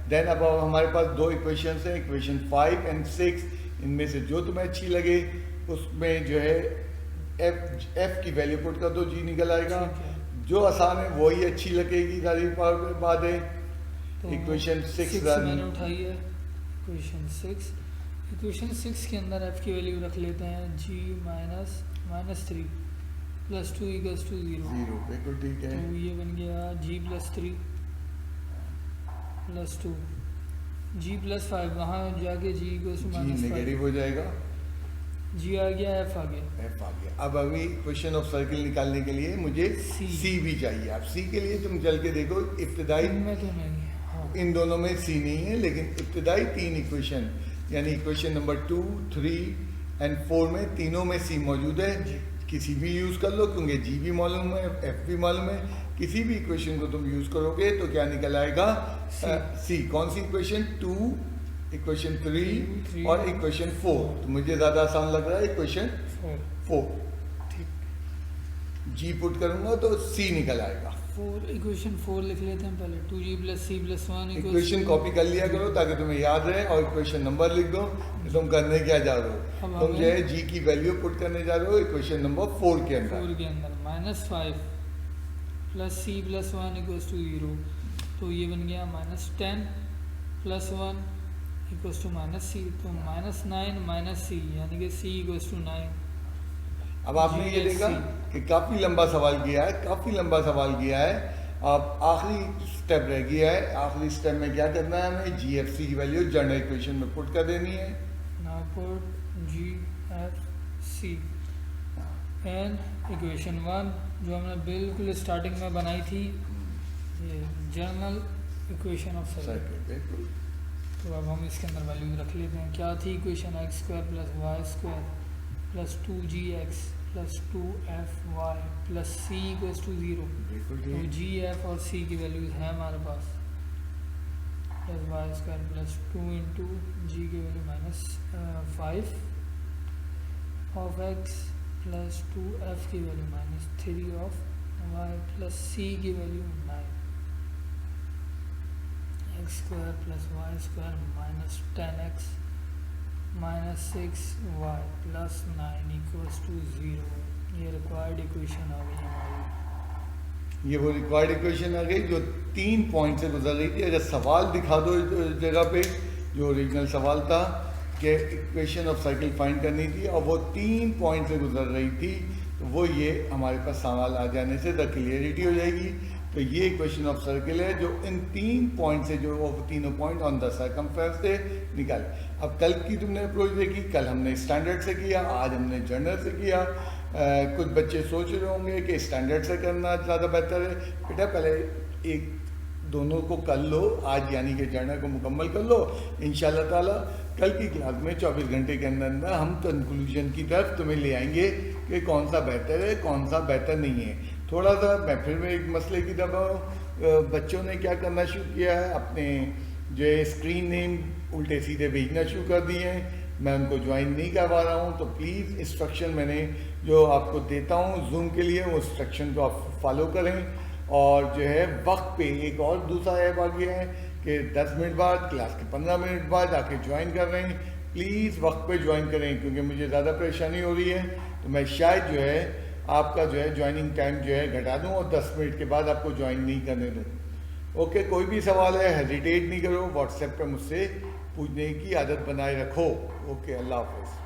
देन अब हमारे पास दो इक्वेशंस हैं, इक्वेशन 5 और 6। इनमें से जो तुम्हें अच्छी लगे उसमें जो है f की वैल्यू पुट कर दो, g निकल आएगा। जो आसान है वही अच्छी लगेगी, सारी बात है। तो इक्वेशन 6 मैंने उठाई है। इक्वेशन 6 के अंदर f की वैल्यू रख लेते हैं g minus 3 plus 2 equals to 0। बिल्कुल ठीक है। तो ये बन गया g plus 3 plus 2 g plus 5, वहाँ जाके g equals to minus 5 negative हो जाएगा, g आ गया, f आ गया। f आ गया। अब अभी क्वेश्चन ऑफ सर्किल निकालने के लिए मुझे c भी चाहिए। अब c के लिए तुम चल के देखो, इब्तिदाई इनमें तो नहीं है। हाँ। इन दोनों में c नहीं है, लेकिन इब्तिदाई 3 इक्वेशन यानी इक्वेशन नंबर 2, 3 और 4 में तीनों में c मौजूद है। किसी भी यूज़ कर लो क्योंकि g भी मालूम है, f भी मालूम है। किसी भी इक्वेशन को तुम यूज़ करोगे तो क्या निकल आएगा, c। कौन सी इक्वेशन, 2, इक्वेशन 3 और इक्वेशन 4। तो मुझे ज़्यादा आसान लग रहा है इक्वेशन 4। ठीक। g पुट करूँगा तो c निकल आएगा। इक्वेशन 4 लिख लेते हैं पहले, 2g प्लस सी प्लस वन इक्वेशन कॉपी कर लिया करो ताकि तुम्हें याद रहे, और इक्वेशन नंबर लिख दो कि तुम करने क्या जा रहे हो। अब तुम जो है हमें जी की वैल्यू पुट करने जा रहे हो इक्वेशन नंबर 4 के अंदर। 4 के अंदर -5 plus C plus one equals to 0, तो ये बन गया -10 प्लस 1 इक्वल्स टू -c, तो -9 माइनस सी, यानी कि c इक्वल्स टू 9। अब आपने ये देखा कि काफ़ी लंबा सवाल किया है, काफ़ी लंबा सवाल किया है। अब आखिरी स्टेप रह गया है। आखिरी स्टेप में क्या करना है, हमें जी एफ सी की वैल्यू जनरल इक्वेशन में पुट कर देनी है। Now put G F C and equation 1 जो हमने बिल्कुल स्टार्टिंग में बनाई थी, ये जनरल इक्वेशन ऑफ सर्किल। बिल्कुल। तो अब हम इसके अंदर वैल्यू रख लेते हैं। क्या थी equation? X square plus Y square plus 2gx plus 2fy plus c equals to 0। बिल्कुल तो ठीक। g, f और c की वैल्यूज हैं हमारे पास। Plus Y square plus 2 into g की value -5 of x plus 2f की value -3 of y plus c की value 9। X square plus Y square -10x -6y plus 9 equals to 0। ये required equation आ गई हमारी। ये वो रिक्वायर्ड इक्वेशन आ गई जो 3 पॉइंट से गुजर रही थी। अगर सवाल दिखा दो इस जगह पे, जो ओरिजिनल सवाल था कि इक्वेशन ऑफ सर्किल फाइंड करनी थी और वो 3 पॉइंट से गुजर रही थी, तो वो ये हमारे पास सवाल आ जाने से द क्लियरिटी हो जाएगी। तो ये इक्वेशन ऑफ सर्किल है जो इन 3 पॉइंट से, जो वो तीनों पॉइंट ऑन द सर्कमफ्रेंस से निकाले। अब कल की तुमने अप्रोच देखी, कल हमने स्टैंडर्ड से किया, आज हमने जर्नल से किया। कुछ बच्चे सोच रहे होंगे कि स्टैंडर्ड से करना ज़्यादा बेहतर है। बेटा पहले एक दोनों को कर लो, आज यानी कि जर्नल को मुकम्मल कर लो। इंशाल्लाह ताला कल की क्लास में 24 घंटे के अंदर अंदर हम कंक्लूजन की तरफ तुम्हें ले आएंगे कि कौन सा बेहतर है, कौन सा बेहतर नहीं है। थोड़ा सा मैं फिर में एक मसले की तरफ, बच्चों ने क्या करना शुरू किया है, अपने जो स्क्रीन नेम उल्टे सीधे भेजना शुरू कर दिए हैं। मैं उनको ज्वाइन नहीं करवा रहा हूँ, तो प्लीज़ इंस्ट्रक्शन मैंने जो आपको देता हूँ जूम के लिए, वो इंस्ट्रक्शन को आप फॉलो करें। और जो है वक्त पे एक और दूसरा ऐप आ गया है कि 10 मिनट बाद, क्लास के 15 मिनट बाद आके ज्वाइन कर रहे हैं। प्लीज़ वक्त पे ज्वाइन करें, क्योंकि मुझे ज़्यादा परेशानी हो रही है। तो मैं शायद जो है आपका जो है ज्वाइनिंग टाइम जो है घटा दूँ और 10 मिनट के बाद आपको ज्वाइन नहीं करने दूँ। ओके, कोई भी सवाल है हेजिटेट नहीं करो, व्हाट्सएप पे मुझसे पूछने की आदत बनाए रखो। ओके, अल्लाह हाफ़िज़।